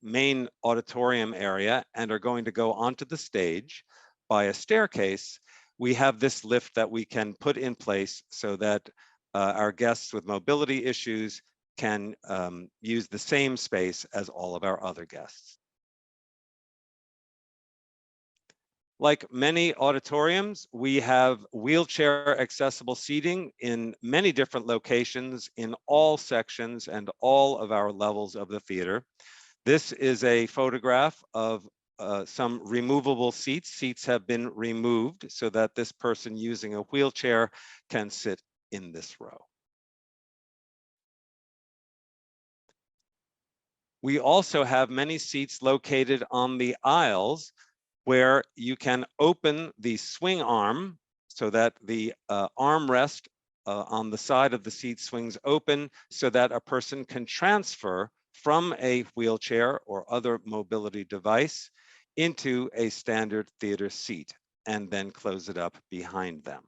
main auditorium area and are going to go onto the stage by a staircase, we have this lift that we can put in place so that our guests with mobility issues can use the same space as all of our other guests. Like many auditoriums, we have wheelchair accessible seating in many different locations in all sections and all of our levels of the theater. This is a photograph of some removable seats. Seats have been removed so that this person using a wheelchair can sit in this row. We also have many seats located on the aisles where you can open the swing arm so that the armrest on the side of the seat swings open so that a person can transfer from a wheelchair or other mobility device into a standard theater seat and then close it up behind them.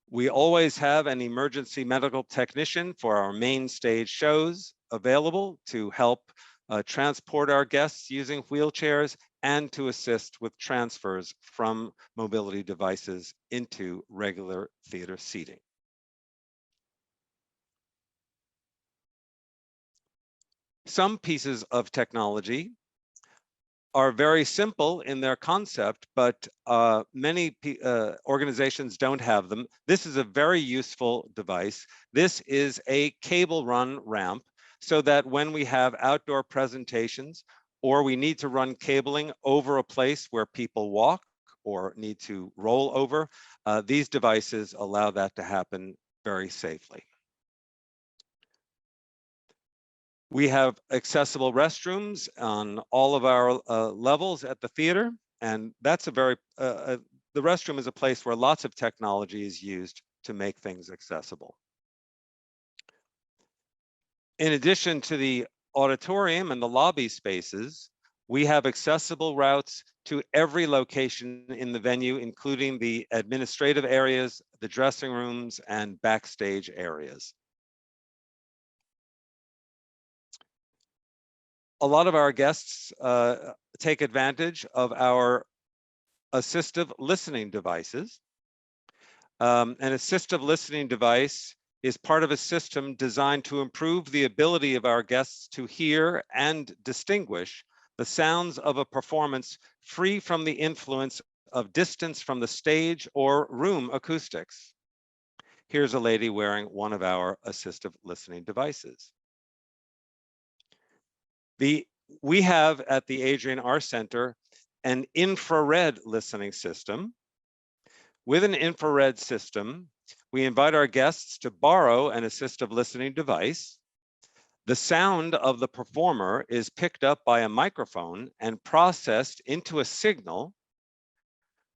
We always have an emergency medical technician for our main stage shows available to help transport our guests using wheelchairs and to assist with transfers from mobility devices into regular theater seating. Some pieces of technology are very simple in their concept, but many organizations don't have them. This is a very useful device. This is a cable run ramp, so that when we have outdoor presentations or we need to run cabling over a place where people walk or need to roll over, these devices allow that to happen very safely. We have accessible restrooms on all of our levels at the theater, and that's a very, the restroom is a place where lots of technology is used to make things accessible. In addition to the auditorium and the lobby spaces, we have accessible routes to every location in the venue, including the administrative areas, the dressing rooms, and backstage areas. A lot of our guests take advantage of our assistive listening devices. An assistive listening device is part of a system designed to improve the ability of our guests to hear and distinguish the sounds of a performance free from the influence of distance from the stage or room acoustics. Here's a lady wearing one of our assistive listening devices. We have at the Adrienne R Center an infrared listening system. With an infrared system, we invite our guests to borrow an assistive listening device. The sound of the performer is picked up by a microphone and processed into a signal,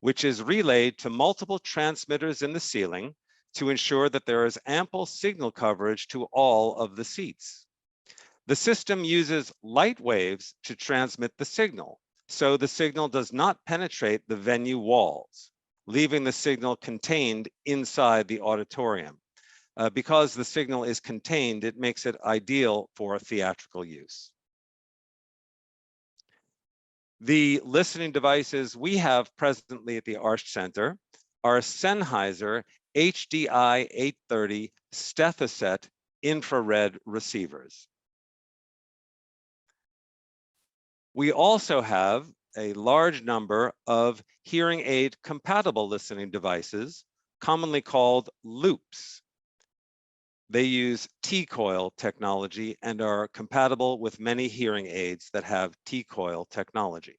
which is relayed to multiple transmitters in the ceiling to ensure that there is ample signal coverage to all of the seats. The system uses light waves to transmit the signal, so the signal does not penetrate the venue walls, leaving the signal contained inside the auditorium. Because the signal is contained, it makes it ideal for theatrical use. The listening devices we have presently at the Arch Center are Sennheiser HDI 830 Stethosset infrared receivers. We also have a large number of hearing aid compatible listening devices, commonly called loops. They use T-coil technology and are compatible with many hearing aids that have T-coil technology.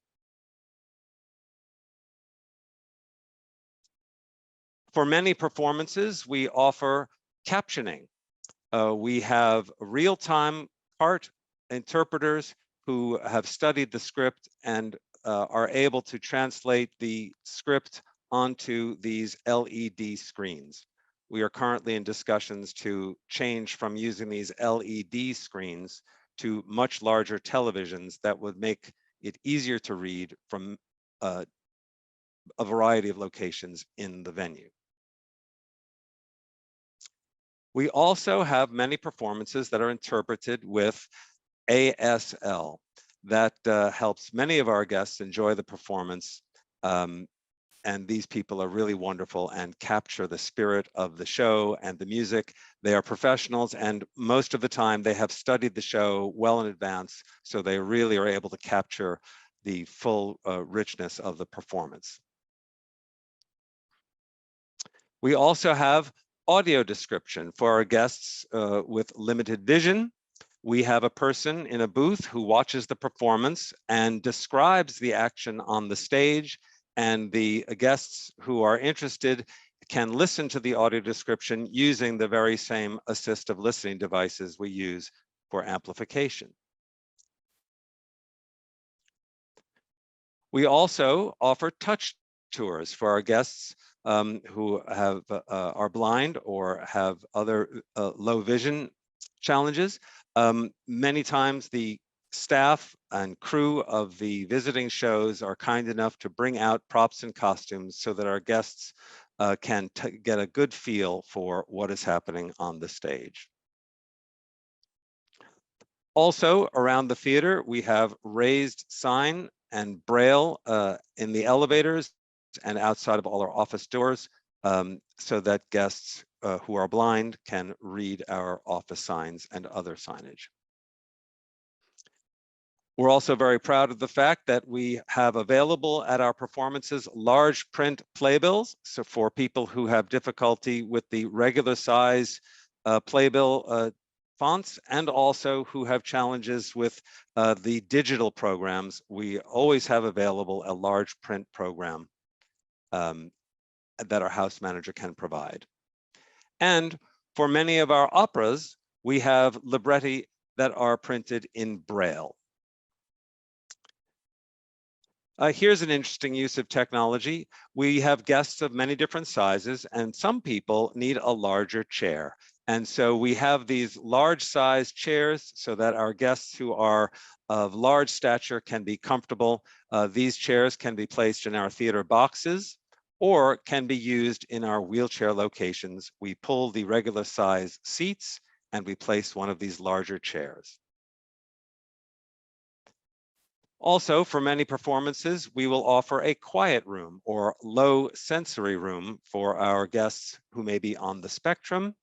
For many performances, we offer captioning. We have real-time part interpreters who have studied the script and are able to translate the script onto these LED screens. We are currently in discussions to change from using these LED screens to much larger televisions that would make it easier to read from a variety of locations in the venue. We also have many performances that are interpreted with ASL. That helps many of our guests enjoy the performance. And these people are really wonderful and capture the spirit of the show and the music. They are professionals, and most of the time they have studied the show well in advance, so they really are able to capture the full richness of the performance. We also have audio description for our guests with limited vision. We have a person in a booth who watches the performance and describes the action on the stage, and the guests who are interested can listen to the audio description using the very same assistive listening devices we use for amplification. We also offer touch tours for our guests who are blind or have other low vision challenges. Many times the staff and crew of the visiting shows are kind enough to bring out props and costumes so that our guests can get a good feel for what is happening on the stage. Also around the theater, we have raised sign and braille in the elevators and outside of all our office doors so that guests who are blind can read our office signs and other signage. We're also very proud of the fact that we have available at our performances large print playbills. So for people who have difficulty with the regular size playbill fonts, and also who have challenges with the digital programs, we always have available a large print program that our house manager can provide. And for many of our operas, we have libretti that are printed in Braille. Here's an interesting use of technology. We have guests of many different sizes, and some people need a larger chair. And so we have these large size chairs so that our guests who are of large stature can be comfortable. These chairs can be placed in our theater boxes or can be used in our wheelchair locations. We pull the regular size seats and we place one of these larger chairs. Also, for many performances, we will offer a quiet room or low sensory room for our guests who may be on the spectrum,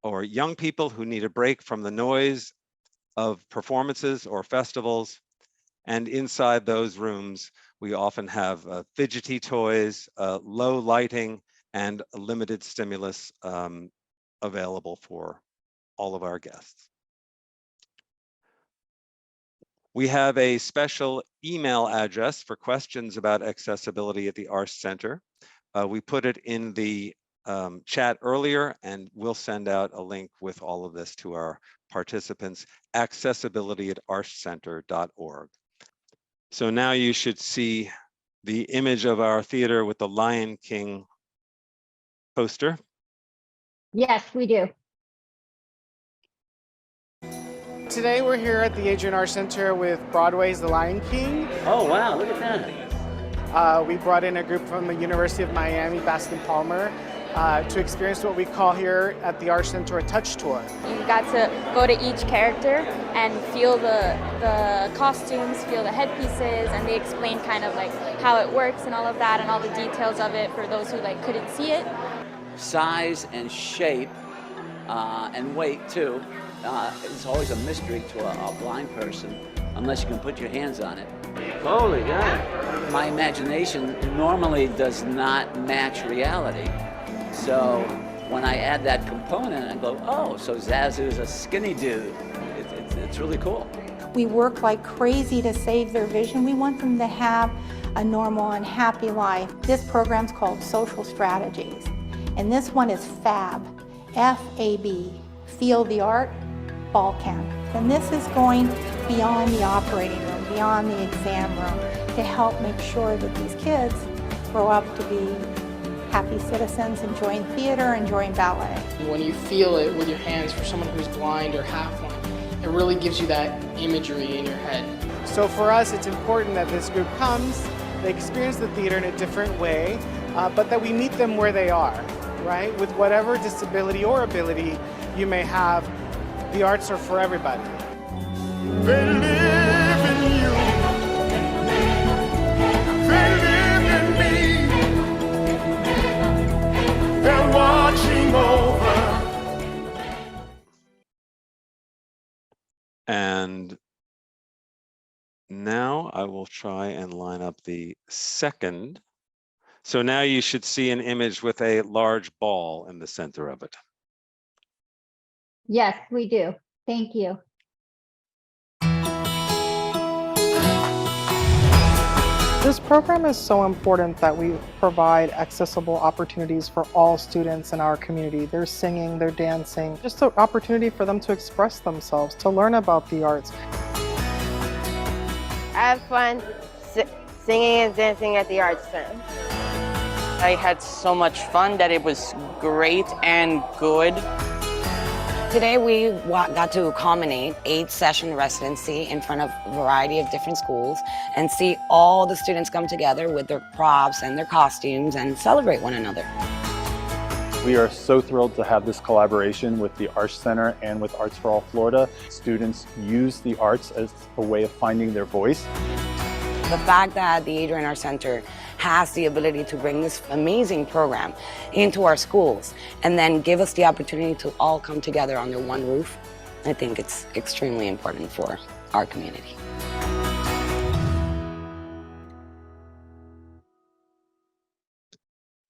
or young people who need a break from the noise of performances or festivals. And inside those rooms, we often have fidgety toys, low lighting, and limited stimulus available for all of our guests. We have a special email address for questions about accessibility at the Arts Center. We put it in the chat earlier, and we'll send out a link with all of this to our participants, accessibility@artscenter.org. So now you should see the image of our theater with the Lion King poster. Yes, we do. Today we're here at the Adrian Arts Center with Broadway's The Lion King. Oh wow, look at that. We brought in a group from the University of Miami, Bascom Palmer, to experience what we call here at the Arts Center a touch tour. You got to go to each character and feel the costumes, feel the headpieces, and they explain kind of like how it works and all of that and all the details of it for those who like couldn't see it. Size and shape and weight too. It's always a mystery to a blind person unless you can put your hands on it. Holy God. My imagination normally does not match reality. So when I add that component, I go, oh, so Zazu's a skinny dude. It's really cool. We work like crazy to save their vision. We want them to have a normal and happy life. This program's called Social Strategies. And this one is FAB, F-A-B, Feel the Art, Ball Camp. And this is going beyond the operating room, beyond the exam room, to help make sure that these kids grow up to be happy citizens, enjoying theater, enjoying ballet. When you feel it with your hands for someone who's blind or half blind, it really gives you that imagery in your head. So for us, it's important that this group comes, they experience the theater in a different way, but that we meet them where they are, right? With whatever disability or ability you may have, the arts are for everybody. They live in you. They live in me. They're watching over. And now I will try and line up the second. So now you should see an image with a large ball in the center of it. Yes, we do. Thank you. This program is so important that we provide accessible opportunities for all students in our community. They're singing, they're dancing, just an opportunity for them to express themselves, to learn about the arts. I have fun singing and dancing at the Arts Center. I had so much fun that it was great and good. Today we got to culminate 8-session residency in front of a variety of different schools and see all the students come together with their props and their costumes and celebrate one another. We are so thrilled to have this collaboration with the Arts Center and with Arts for All Florida. Students use the arts as a way of finding their voice. The fact that the Adrian Arts Center has the ability to bring this amazing program into our schools and then give us the opportunity to all come together under one roof, I think it's extremely important for our community.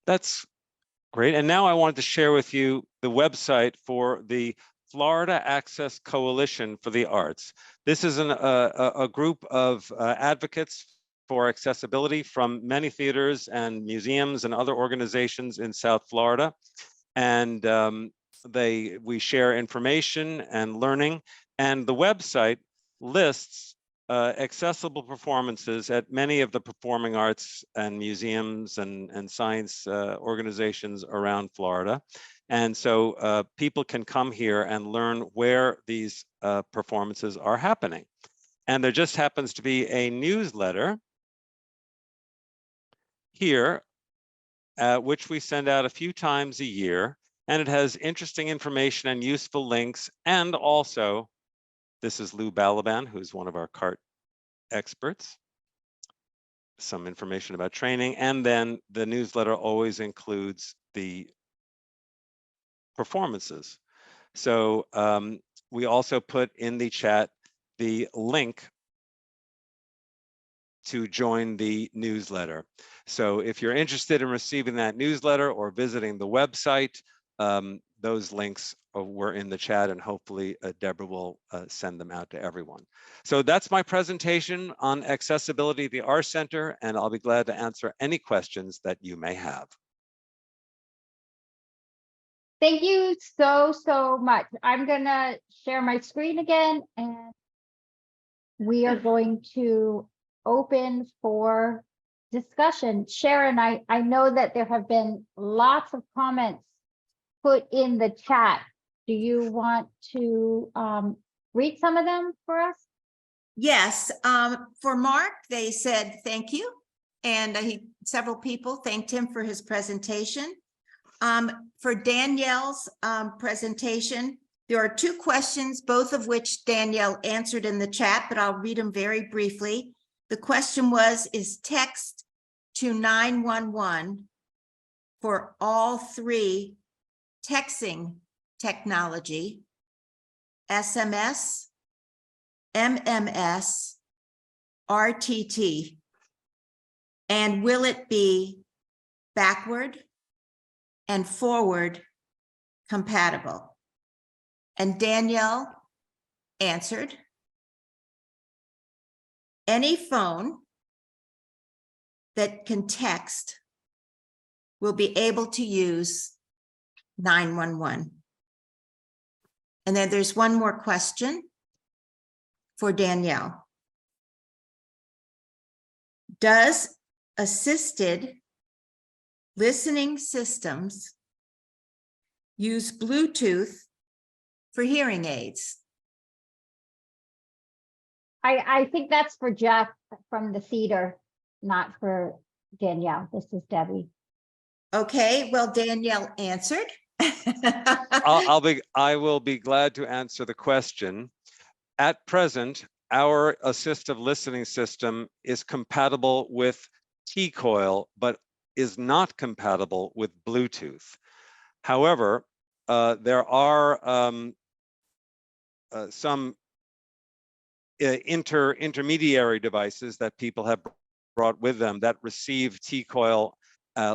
That's great. And now I wanted to share with you the website for the Florida Access Coalition for the Arts. This is a group of advocates for accessibility from many theaters and museums and other organizations in South Florida. And we share information and learning. And the website lists accessible performances at many of the performing arts and museums and science organizations around Florida. And so people can come here and learn where these performances are happening. And there just happens to be a newsletter here, which we send out a few times a year. And it has interesting information and useful links. And also, this is Lou Balaban, who's one of our CART experts. Some information about training. And then the newsletter always includes the performances. So we also put in the chat the link to join the newsletter. So if you're interested in receiving that newsletter or visiting the website, those links were in the chat, and hopefully Deborah will send them out to everyone. So that's my presentation on accessibility at the Arts Center, and I'll be glad to answer any questions that you may have. Thank you so much. I'm gonna share my screen again, and we are going to open for discussion. Sharon, I know that there have been lots of comments put in the chat. Do you want to read some of them for us? Yes, for Mark, they said thank you. And several people thanked him for his presentation. For Danielle's presentation, there are two questions, both of which Danielle answered in the chat, but I'll read them very briefly. The question was, is text to 911 for all three texting technology, SMS, MMS, RTT, and will it be backward and forward compatible? And Danielle answered, any phone that can text will be able to use 911. And then there's one more question for Danielle. Does assisted listening systems use Bluetooth for hearing aids? I think that's for Jeff from the theater, not for Danielle. This is Debbie. Okay, well, Danielle answered. I will be glad to answer the question. At present, our assistive listening system is compatible with T-Coil, but is not compatible with Bluetooth. However, there are some intermediary devices that people have brought with them that receive T-Coil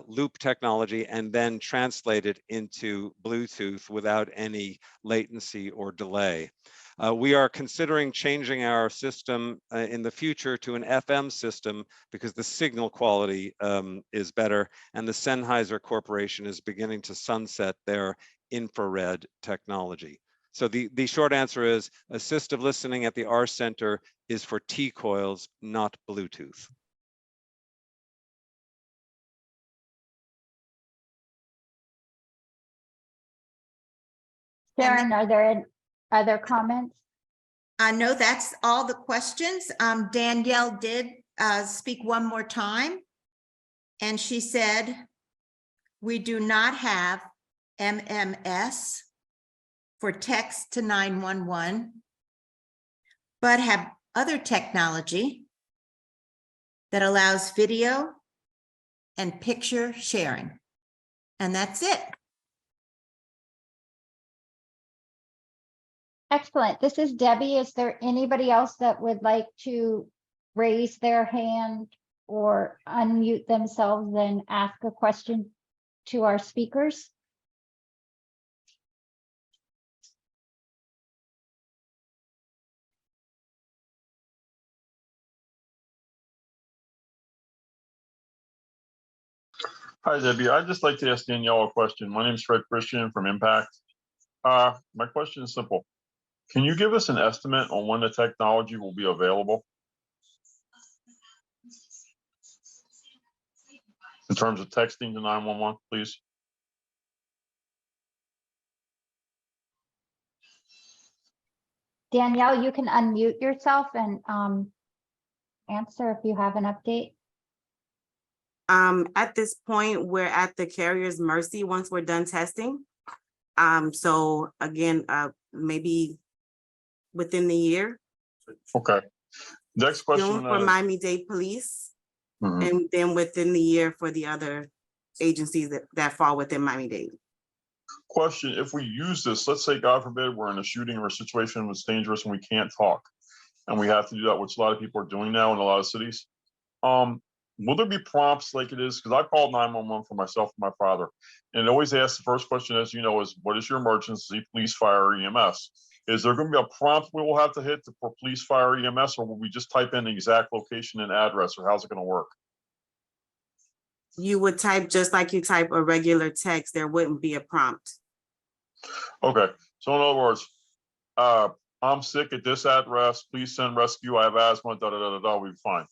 loop technology and then translate it into Bluetooth without any latency or delay. We are considering changing our system in the future to an FM system because the signal quality is better, and the Sennheiser Corporation is beginning to sunset their infrared technology. So the short answer is assistive listening at the Arts Center is for T-coils, not Bluetooth. Sharon, are there any other comments? No, that's all the questions. Danielle did speak one more time, and she said, we do not have MMS for text to 911, but have other technology that allows video and picture sharing. And that's it. Excellent. This is Debbie. Is there anybody else that would like to raise their hand or unmute themselves and ask a question to our speakers? Hi, Debbie. I'd just like to ask Danielle a question. My name is Fred Christian from Impact. My question is simple. Can you give us an estimate on when the technology will be available? In terms of texting to 911, please. Danielle, you can unmute yourself and answer if you have an update. At this point, we're at the carrier's mercy once we're done testing. So again, maybe within the year. Okay. Next question. June for Miami-Dade Police, and then within the year for the other agencies that fall within Miami-Dade. Question, if we use this, let's say, God forbid, we're in a shooting or a situation that's dangerous and we can't talk, and we have to do that, which a lot of people are doing now in a lot of cities. Will there be prompts like it is? Because I called 911 for myself and my father, and it always asks, the first question, as you know, is what is your emergency, police, fire, EMS? Is there going to be a prompt we will have to hit for police, fire, EMS, or will we just type in the exact location and address, or how's it going to work? You would type just like you type a regular text. There wouldn't be a prompt. Okay, so in other words, I'm sick at this address, please send rescue, I have asthma, we'll be fine.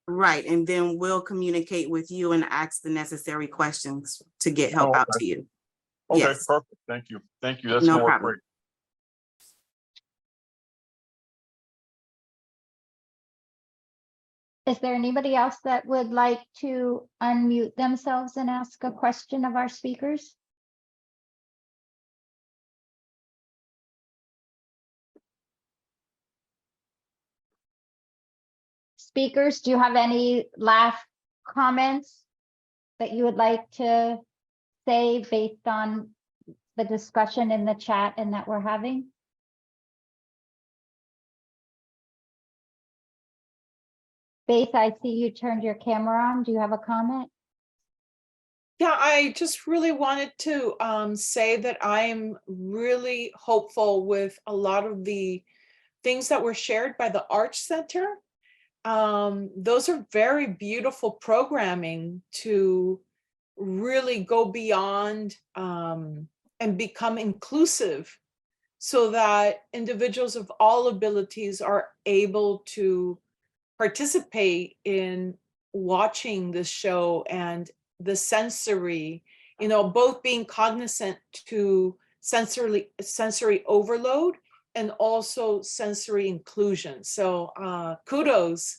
Right, and then we'll communicate with you and ask the necessary questions to get help out to you. Okay, Yes. perfect, thank you. Thank you, that's No gonna work problem. great. Is there anybody else that would like to unmute themselves and ask a question of our speakers? Speakers, do you have any last comments that you would like to say based on the discussion in the chat and that we're having? Faith, I see you turned your camera on. Do you have a comment? Yeah, I just really wanted to say that I am really hopeful with a lot of the things that were shared by the Arch Center. Those are very beautiful programming to really go beyond and become inclusive so that individuals of all abilities are able to participate in watching this show, and the sensory, you know, both being cognizant to sensory overload and also sensory inclusion. So kudos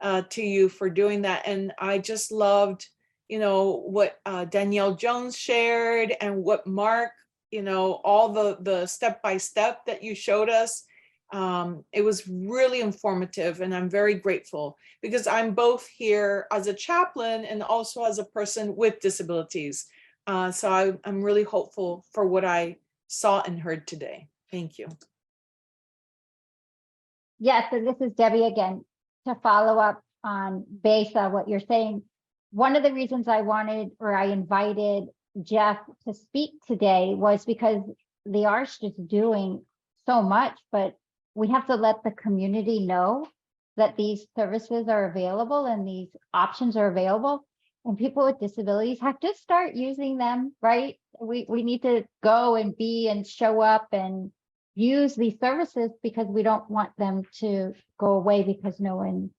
to you for doing that. And I just loved, you know, what Danielle Jones shared and what Mark, you know, all the step-by-step that you showed us. It was really informative, and I'm very grateful because I'm both here as a chaplain and also as a person with disabilities. So I'm really hopeful for what I saw and heard today. Thank you. Yes, so this is Debbie again. To follow up on based on what you're saying, one of the reasons I wanted or I invited Jeff to speak today was because the Arch is doing so much, but we have to let the community know that these services are available and these options are available, and people with disabilities have to start using them, right? We need to go and be and show up and use these services because we don't want them to go away because no one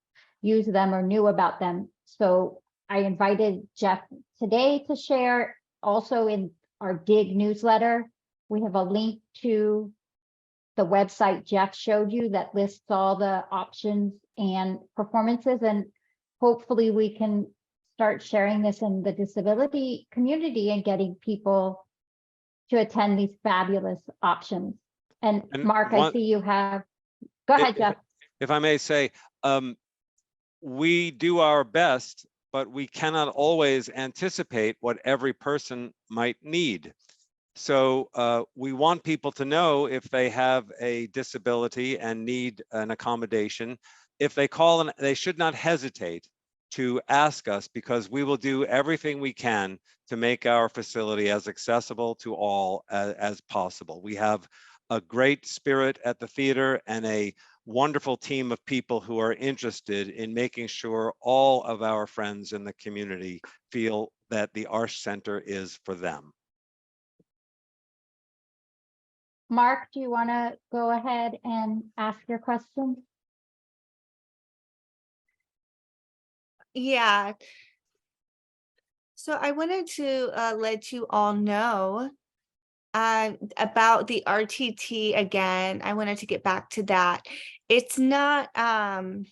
used them or knew about them. So I invited Jeff today to share. Also in our DIG newsletter, we have a link to the website Jeff showed you that lists all the options and performances, and hopefully we can start sharing this in the disability community and getting people to attend these fabulous options. And Mark, I see you have, go ahead, Jeff. If I may say, we do our best, but we cannot always anticipate what every person might need. So we want people to know if they have a disability and need an accommodation. If they call, and they should not hesitate to ask us, because we will do everything we can to make our facility as accessible to all as possible. We have a great spirit at the theater and a wonderful team of people who are interested in making sure all of our friends in the community feel that the Arsh Center is for them. Mark, do you want to go ahead and ask your question? Yeah. So I wanted to let you all know about the RTT again. I wanted to get back to that. It's not I'm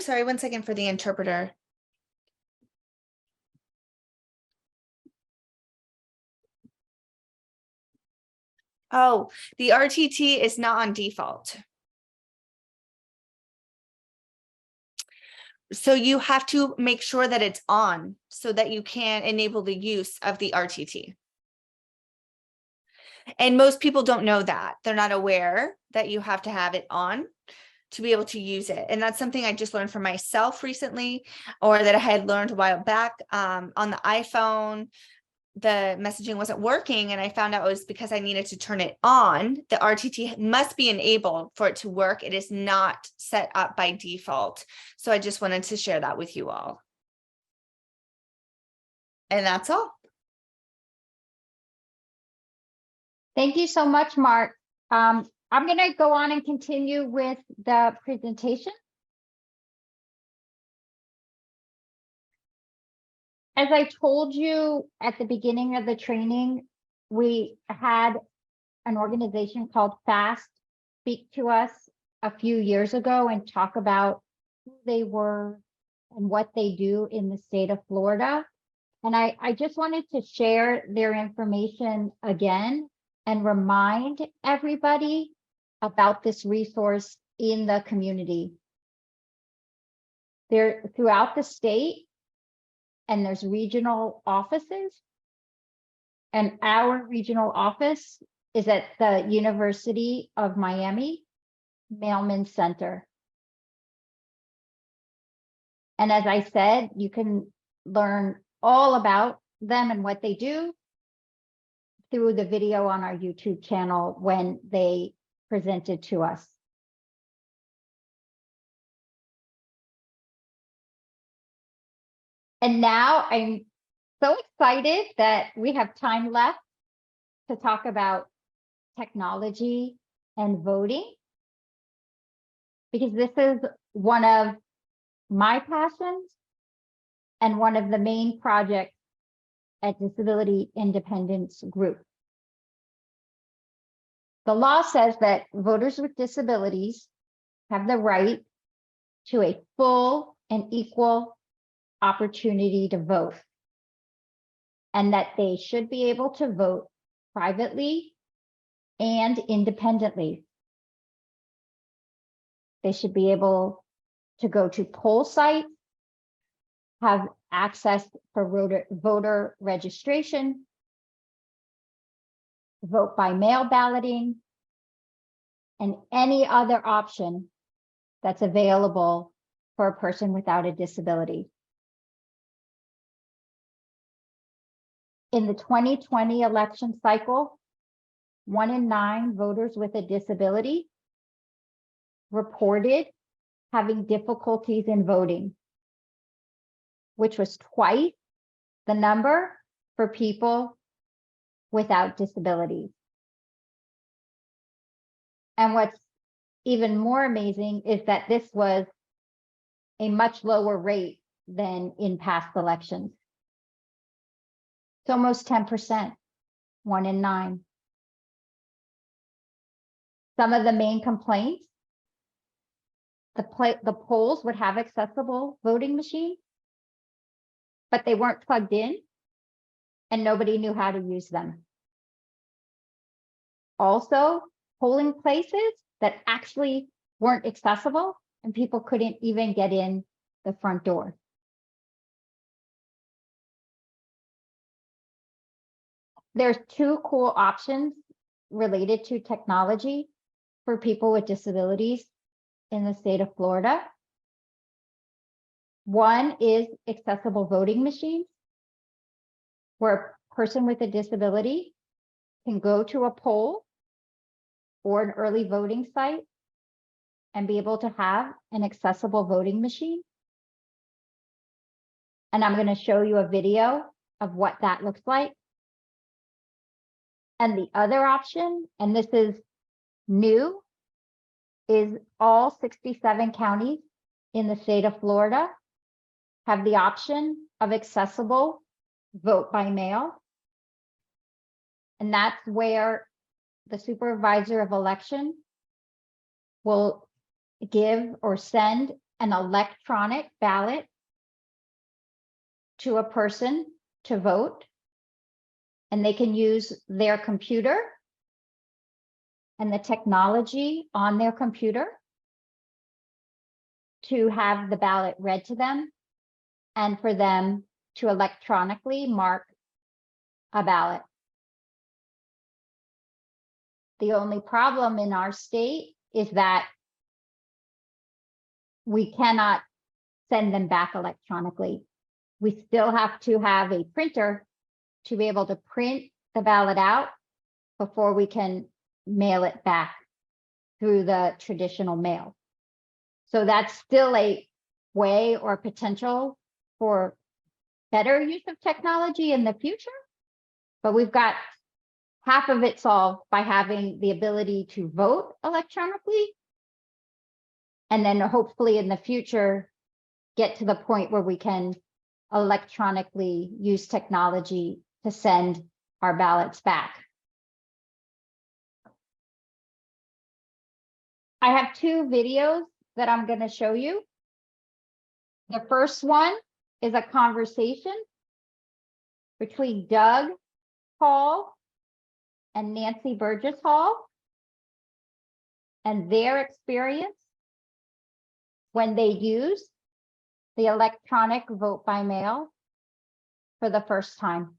sorry, 1 second for the interpreter. Oh, the RTT is not on default. So you have to make sure that it's on so that you can enable the use of the RTT. And most people don't know that. They're not aware that you have to have it on to be able to use it. And that's something I just learned for myself recently, or that I had learned a while back on the iPhone. The messaging wasn't working, and I found out it was because I needed to turn it on. The RTT must be enabled for it to work. It is not set up by default. So I just wanted to share that with you all. And that's all. Thank you so much, Mark. I'm going to go on and continue with the presentation. As I told you at the beginning of the training, we had an organization called FAST speak to us a few years ago and talk about who they were and what they do in the state of Florida. And I just wanted to share their information again and remind everybody about this resource in the community. They're throughout the state, and there's regional offices. And our regional office is at the University of Miami Mailman Center. And as I said, you can learn all about them and what they do through the video on our YouTube channel when they presented to us. And now I'm so excited that we have time left to talk about technology and voting, because this is one of my passions and one of the main projects at Disability Independence Group. The law says that voters with disabilities have the right to a full and equal opportunity to vote, and that they should be able to vote privately and independently. They should be able to go to poll sites, have access for voter registration, vote by mail balloting, and any other option that's available for a person without a disability. In the 2020 election cycle, 1 in 9 voters with a disability reported having difficulties in voting, which was twice the number for people without disabilities. And what's even more amazing is that this was a much lower rate than in past elections. It's almost 10%, 1 in 9. Some of the main complaints, the polls would have accessible voting machines, but they weren't plugged in and nobody knew how to use them. Also, polling places that actually weren't accessible and people couldn't even get in the front door. There's 2 cool options related to technology for people with disabilities in the state of Florida. One is accessible voting machines, where a person with a disability can go to a poll or an early voting site and be able to have an accessible voting machine. And I'm going to show you a video of what that looks like. And the other option, and this is new, is all 67 counties in the state of Florida have the option of accessible vote by mail. And that's where the supervisor of election will give or send an electronic ballot to a person to vote, and they can use their computer and the technology on their computer to have the ballot read to them and for them to electronically mark a ballot. The only problem in our state is that we cannot send them back electronically. We still have to have a printer to be able to print the ballot out before we can mail it back through the traditional mail. So that's still a way or potential for better use of technology in the future, but we've got half of it solved by having the ability to vote electronically. And then hopefully in the future, get to the point where we can electronically use technology to send our ballots back. I have two videos that I'm going to show you. The first one is a conversation between Doug Hall and Nancy Burgess Hall and their experience when they use the electronic vote by mail for the first time.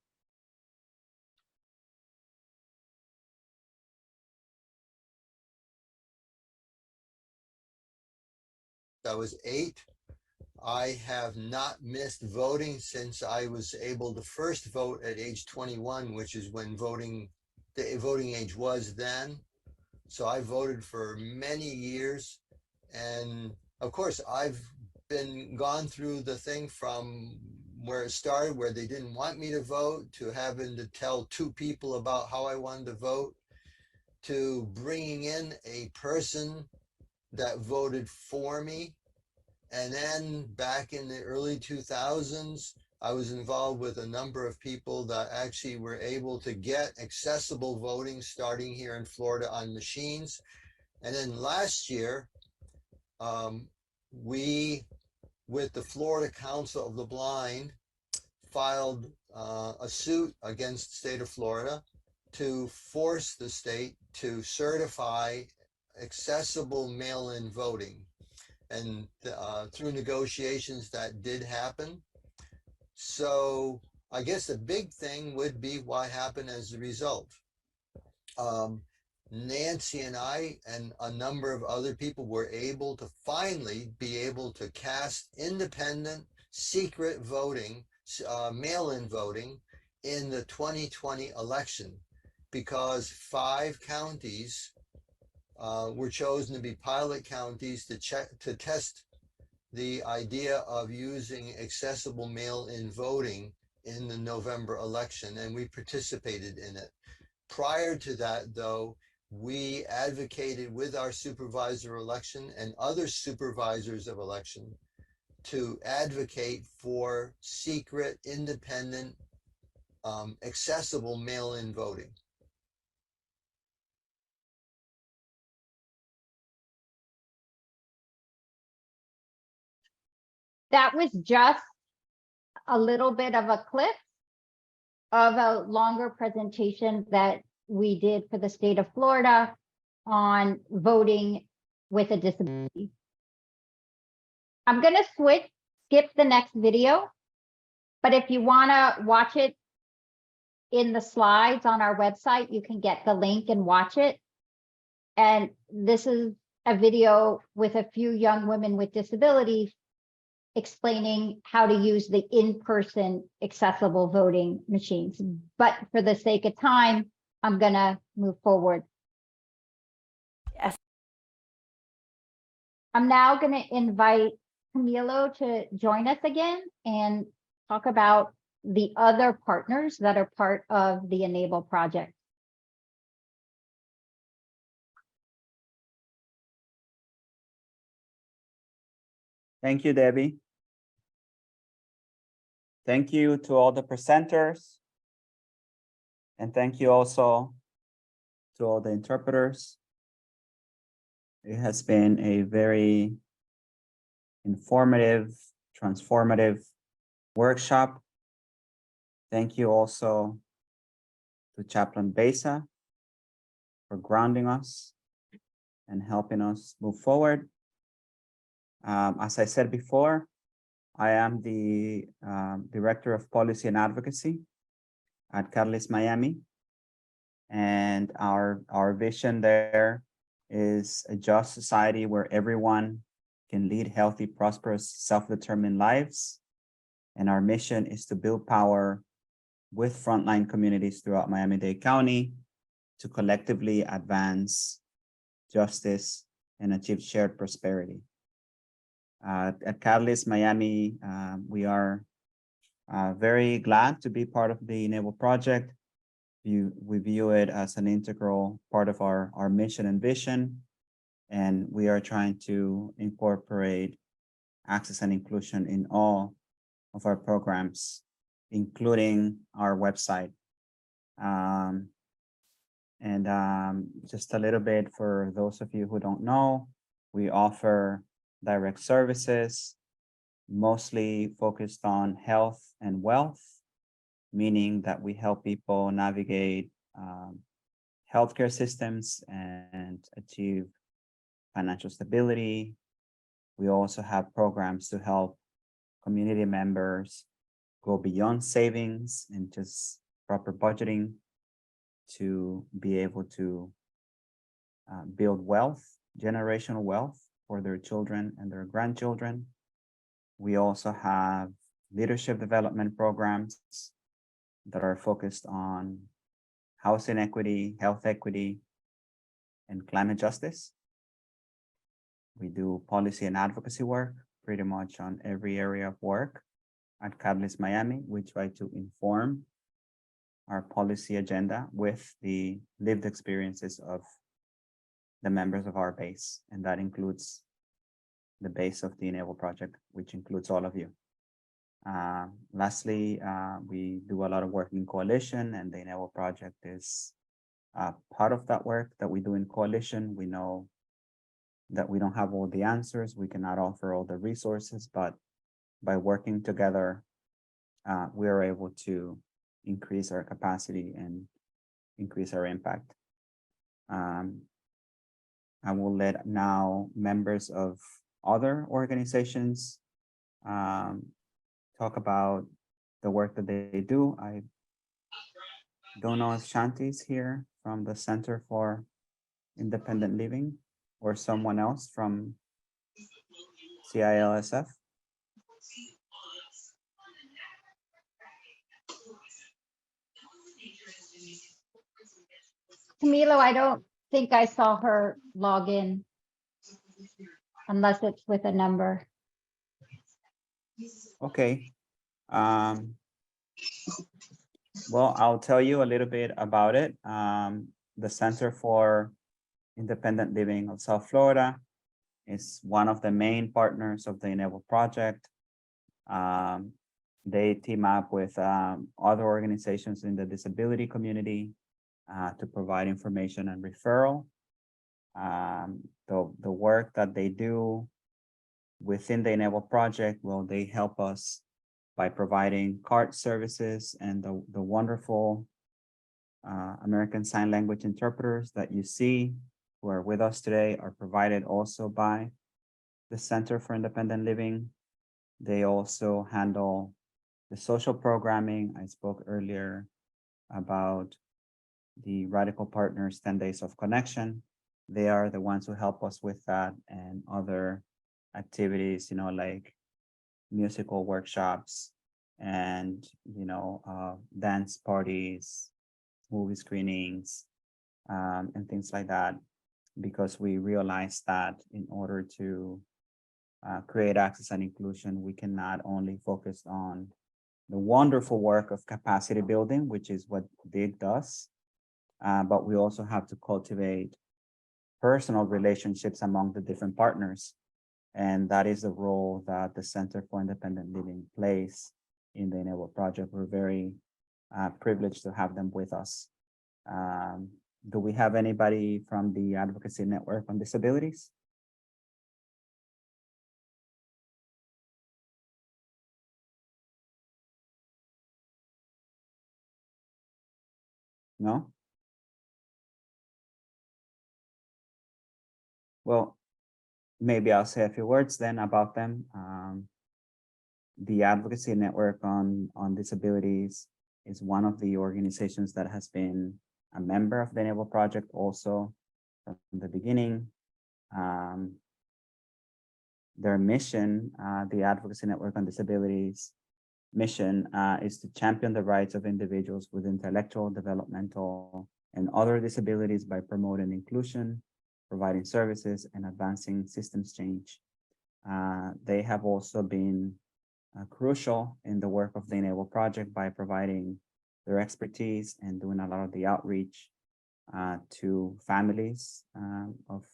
I was 8. I have not missed voting since I was able to first vote at age 21, which is when the voting age was then. So I voted for many years. And of course, I've gone through the thing from where it started, where they didn't want me to vote, to having to tell 2 people about how I wanted to vote, to bringing in a person that voted for me. And then back in the early 2000s, I was involved with a number of people that actually were able to get accessible voting starting here in Florida on machines. And then last year, we, with the Florida Council of the Blind, filed a suit against the state of Florida to force the state to certify accessible mail-in voting. And through negotiations that did happen. So I guess the big thing would be what happened as a result. Nancy and I and a number of other people were able to finally be able to cast independent, secret voting, mail-in voting in the 2020 election, because 5 counties were chosen to be pilot counties to test the idea of using accessible mail-in voting in the November election, and we participated in it. Prior to that, though, we advocated with our supervisor of election and other supervisors of election to advocate for secret, independent, accessible mail-in voting. That was just a little bit of a clip of a longer presentation that we did for the state of Florida on voting with a disability. I'm going to skip the next video, but if you want to watch it in the slides on our website, you can get the link and watch it. And this is a video with a few young women with disabilities explaining how to use the in-person accessible voting machines. But for the sake of time, I'm gonna move forward. Yes. I'm now gonna invite Camilo to join us again and talk about the other partners that are part of the Enable project. Thank you, Debbie. Thank you to all the presenters. And thank you also to all the interpreters. It has been a very informative, transformative workshop. Thank you also to Chaplain Besa for grounding us and helping us move forward. As I said before, I am the Director of Policy and Advocacy at Catalyst Miami. And our vision there is a just society where everyone can lead healthy, prosperous, self-determined lives. And our mission is to build power with frontline communities throughout Miami-Dade County to collectively advance justice and achieve shared prosperity. At Catalyst Miami, we are very glad to be part of the Enable project. We view it as an integral part of our mission and vision, and we are trying to incorporate access and inclusion in all of our programs, including our website. Just a little bit for those of you who don't know, we offer direct services, mostly focused on health and wealth, meaning that we help people navigate healthcare systems and achieve financial stability. We also have programs to help community members go beyond savings and just proper budgeting to be able to build wealth, generational wealth for their children and their grandchildren. We also have leadership development programs that are focused on housing equity, health equity, and climate justice. We do policy and advocacy work pretty much on every area of work. At Catalyst Miami, we try to inform our policy agenda with the lived experiences of the members of our base, and that includes the base of the Enable project, which includes all of you. Lastly, we do a lot of work in coalition, and the Enable project is part of that work that we do in coalition. We know that we don't have all the answers, we cannot offer all the resources, but by working together, we are able to increase our capacity and increase our impact. I will let now members of other organizations talk about the work that they do. I don't know if Shanti's here from the Center for Independent Living or someone else from CILSF. Camilo, I don't think I saw her log in unless it's with a number. Okay. Well, I'll tell you a little bit about it. The Center for Independent Living of South Florida is one of the main partners of the Enable project. They team up with other organizations in the disability community to provide information and referral. The work that they do within the Enable project, well, they help us by providing cart services and the wonderful American Sign Language interpreters that you see who are with us today are provided also by the Center for Independent Living. They also handle the social programming. I spoke earlier about the Radical Partners 10 Days of Connection. They are the ones who help us with that and other activities, like musical workshops and, dance parties, movie screenings, and things like that, because we realized that in order to create access and inclusion, we cannot only focus on the wonderful work of capacity building, which is what DIG does, but we also have to cultivate personal relationships among the different partners. And that is the role that the Center for Independent Living plays in the Enable Project. We're very privileged to have them with us. Do we have anybody from the Advocacy Network on Disabilities? No? Well, maybe I'll say a few words then about them. The Advocacy Network on Disabilities is one of the organizations that has been a member of the Enable Project also from the beginning. Their mission, the Advocacy Network on Disabilities mission, is to champion the rights of individuals with intellectual, developmental, and other disabilities by promoting inclusion, providing services, and advancing systems change. They have also been crucial in the work of the Enable Project by providing their expertise and doing a lot of the outreach to families of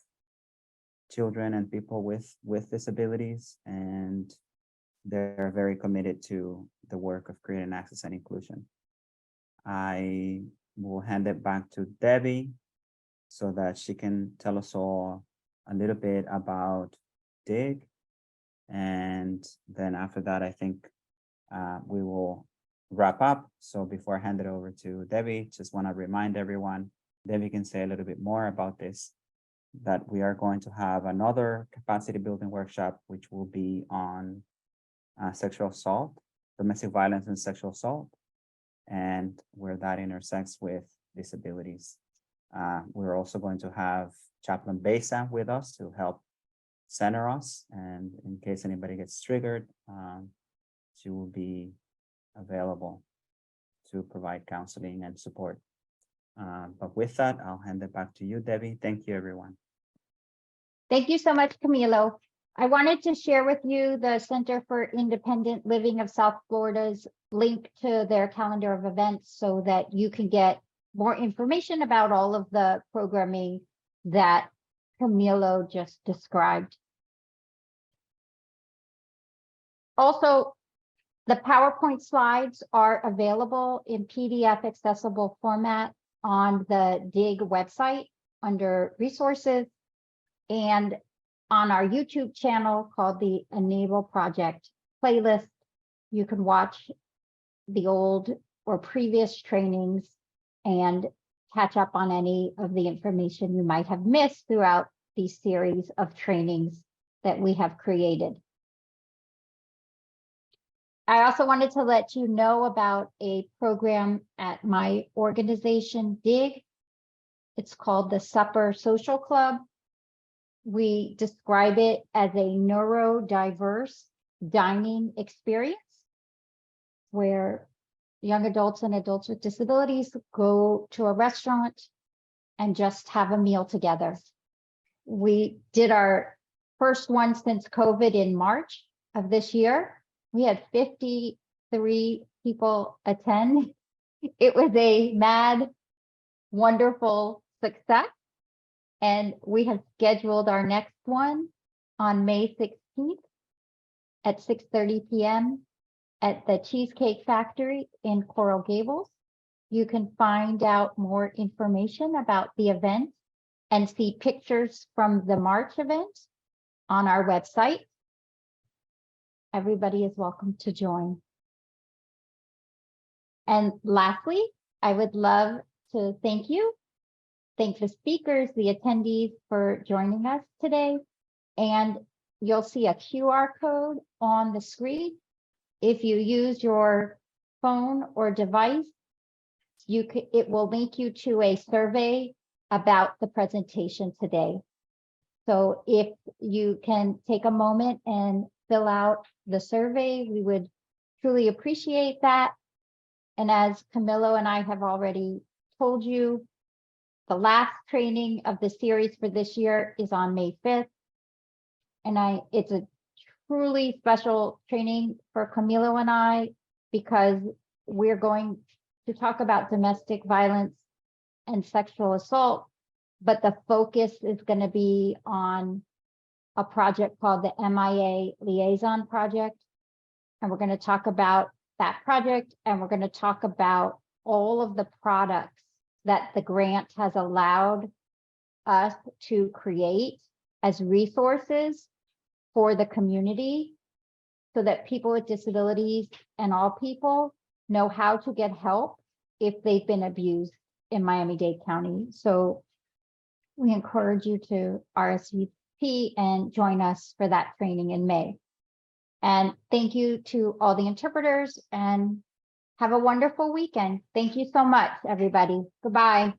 children and people with disabilities. And they're very committed to the work of creating access and inclusion. I will hand it back to Debbie so that she can tell us all a little bit about DIG. And then after that, I think we will wrap up. So before I hand it over to Debbie, just want to remind everyone, Debbie can say a little bit more about this, that we are going to have another capacity building workshop, which will be on sexual assault, domestic violence and sexual assault, and where that intersects with disabilities. We're also going to have Chaplain Besa with us to help center us, and in case anybody gets triggered, she will be available to provide counseling and support. But with that, I'll hand it back to you, Debbie. Thank you, everyone. Thank you so much, Camilo. I wanted to share with you the Center for Independent Living of South Florida's link to their calendar of events so that you can get more information about all of the programming that Camilo just described. Also, the PowerPoint slides are available in PDF accessible format on the DIG website under resources and on our YouTube channel called the Enable Project playlist. You can watch the old or previous trainings and catch up on any of the information you might have missed throughout these series of trainings that we have created. I also wanted to let you know about a program at my organization, DIG. It's called the Supper Social Club. We describe it as a neurodiverse dining experience where young adults and adults with disabilities go to a restaurant and just have a meal together. We did our first one since COVID in March of this year. We had 53 people attend. It was a mad, wonderful success. And we have scheduled our next one on May 16th at 6:30 p.m. at the Cheesecake Factory in Coral Gables. You can find out more information about the event and see pictures from the March event on our website. Everybody is welcome to join. And lastly, I would love to thank the speakers, the attendees for joining us today. And you'll see a QR code on the screen. If you use your phone or device, it will link you to a survey about the presentation today. So if you can take a moment and fill out the survey, we would truly appreciate that. And as Camilo and I have already told you, the last training of the series for this year is on May 5th. And it's a truly special training for Camilo and I, because we're going to talk about domestic violence and sexual assault, but the focus is going to be on a project called the MIA Liaison Project. And we're going to talk about that project, and we're going to talk about all of the products that the grant has allowed us to create as resources for the community, so that people with disabilities and all people know how to get help if they've been abused in Miami-Dade County. So we encourage you to RSVP and join us for that training in May. And thank you to all the interpreters, and have a wonderful weekend. Thank you so much, everybody. Goodbye.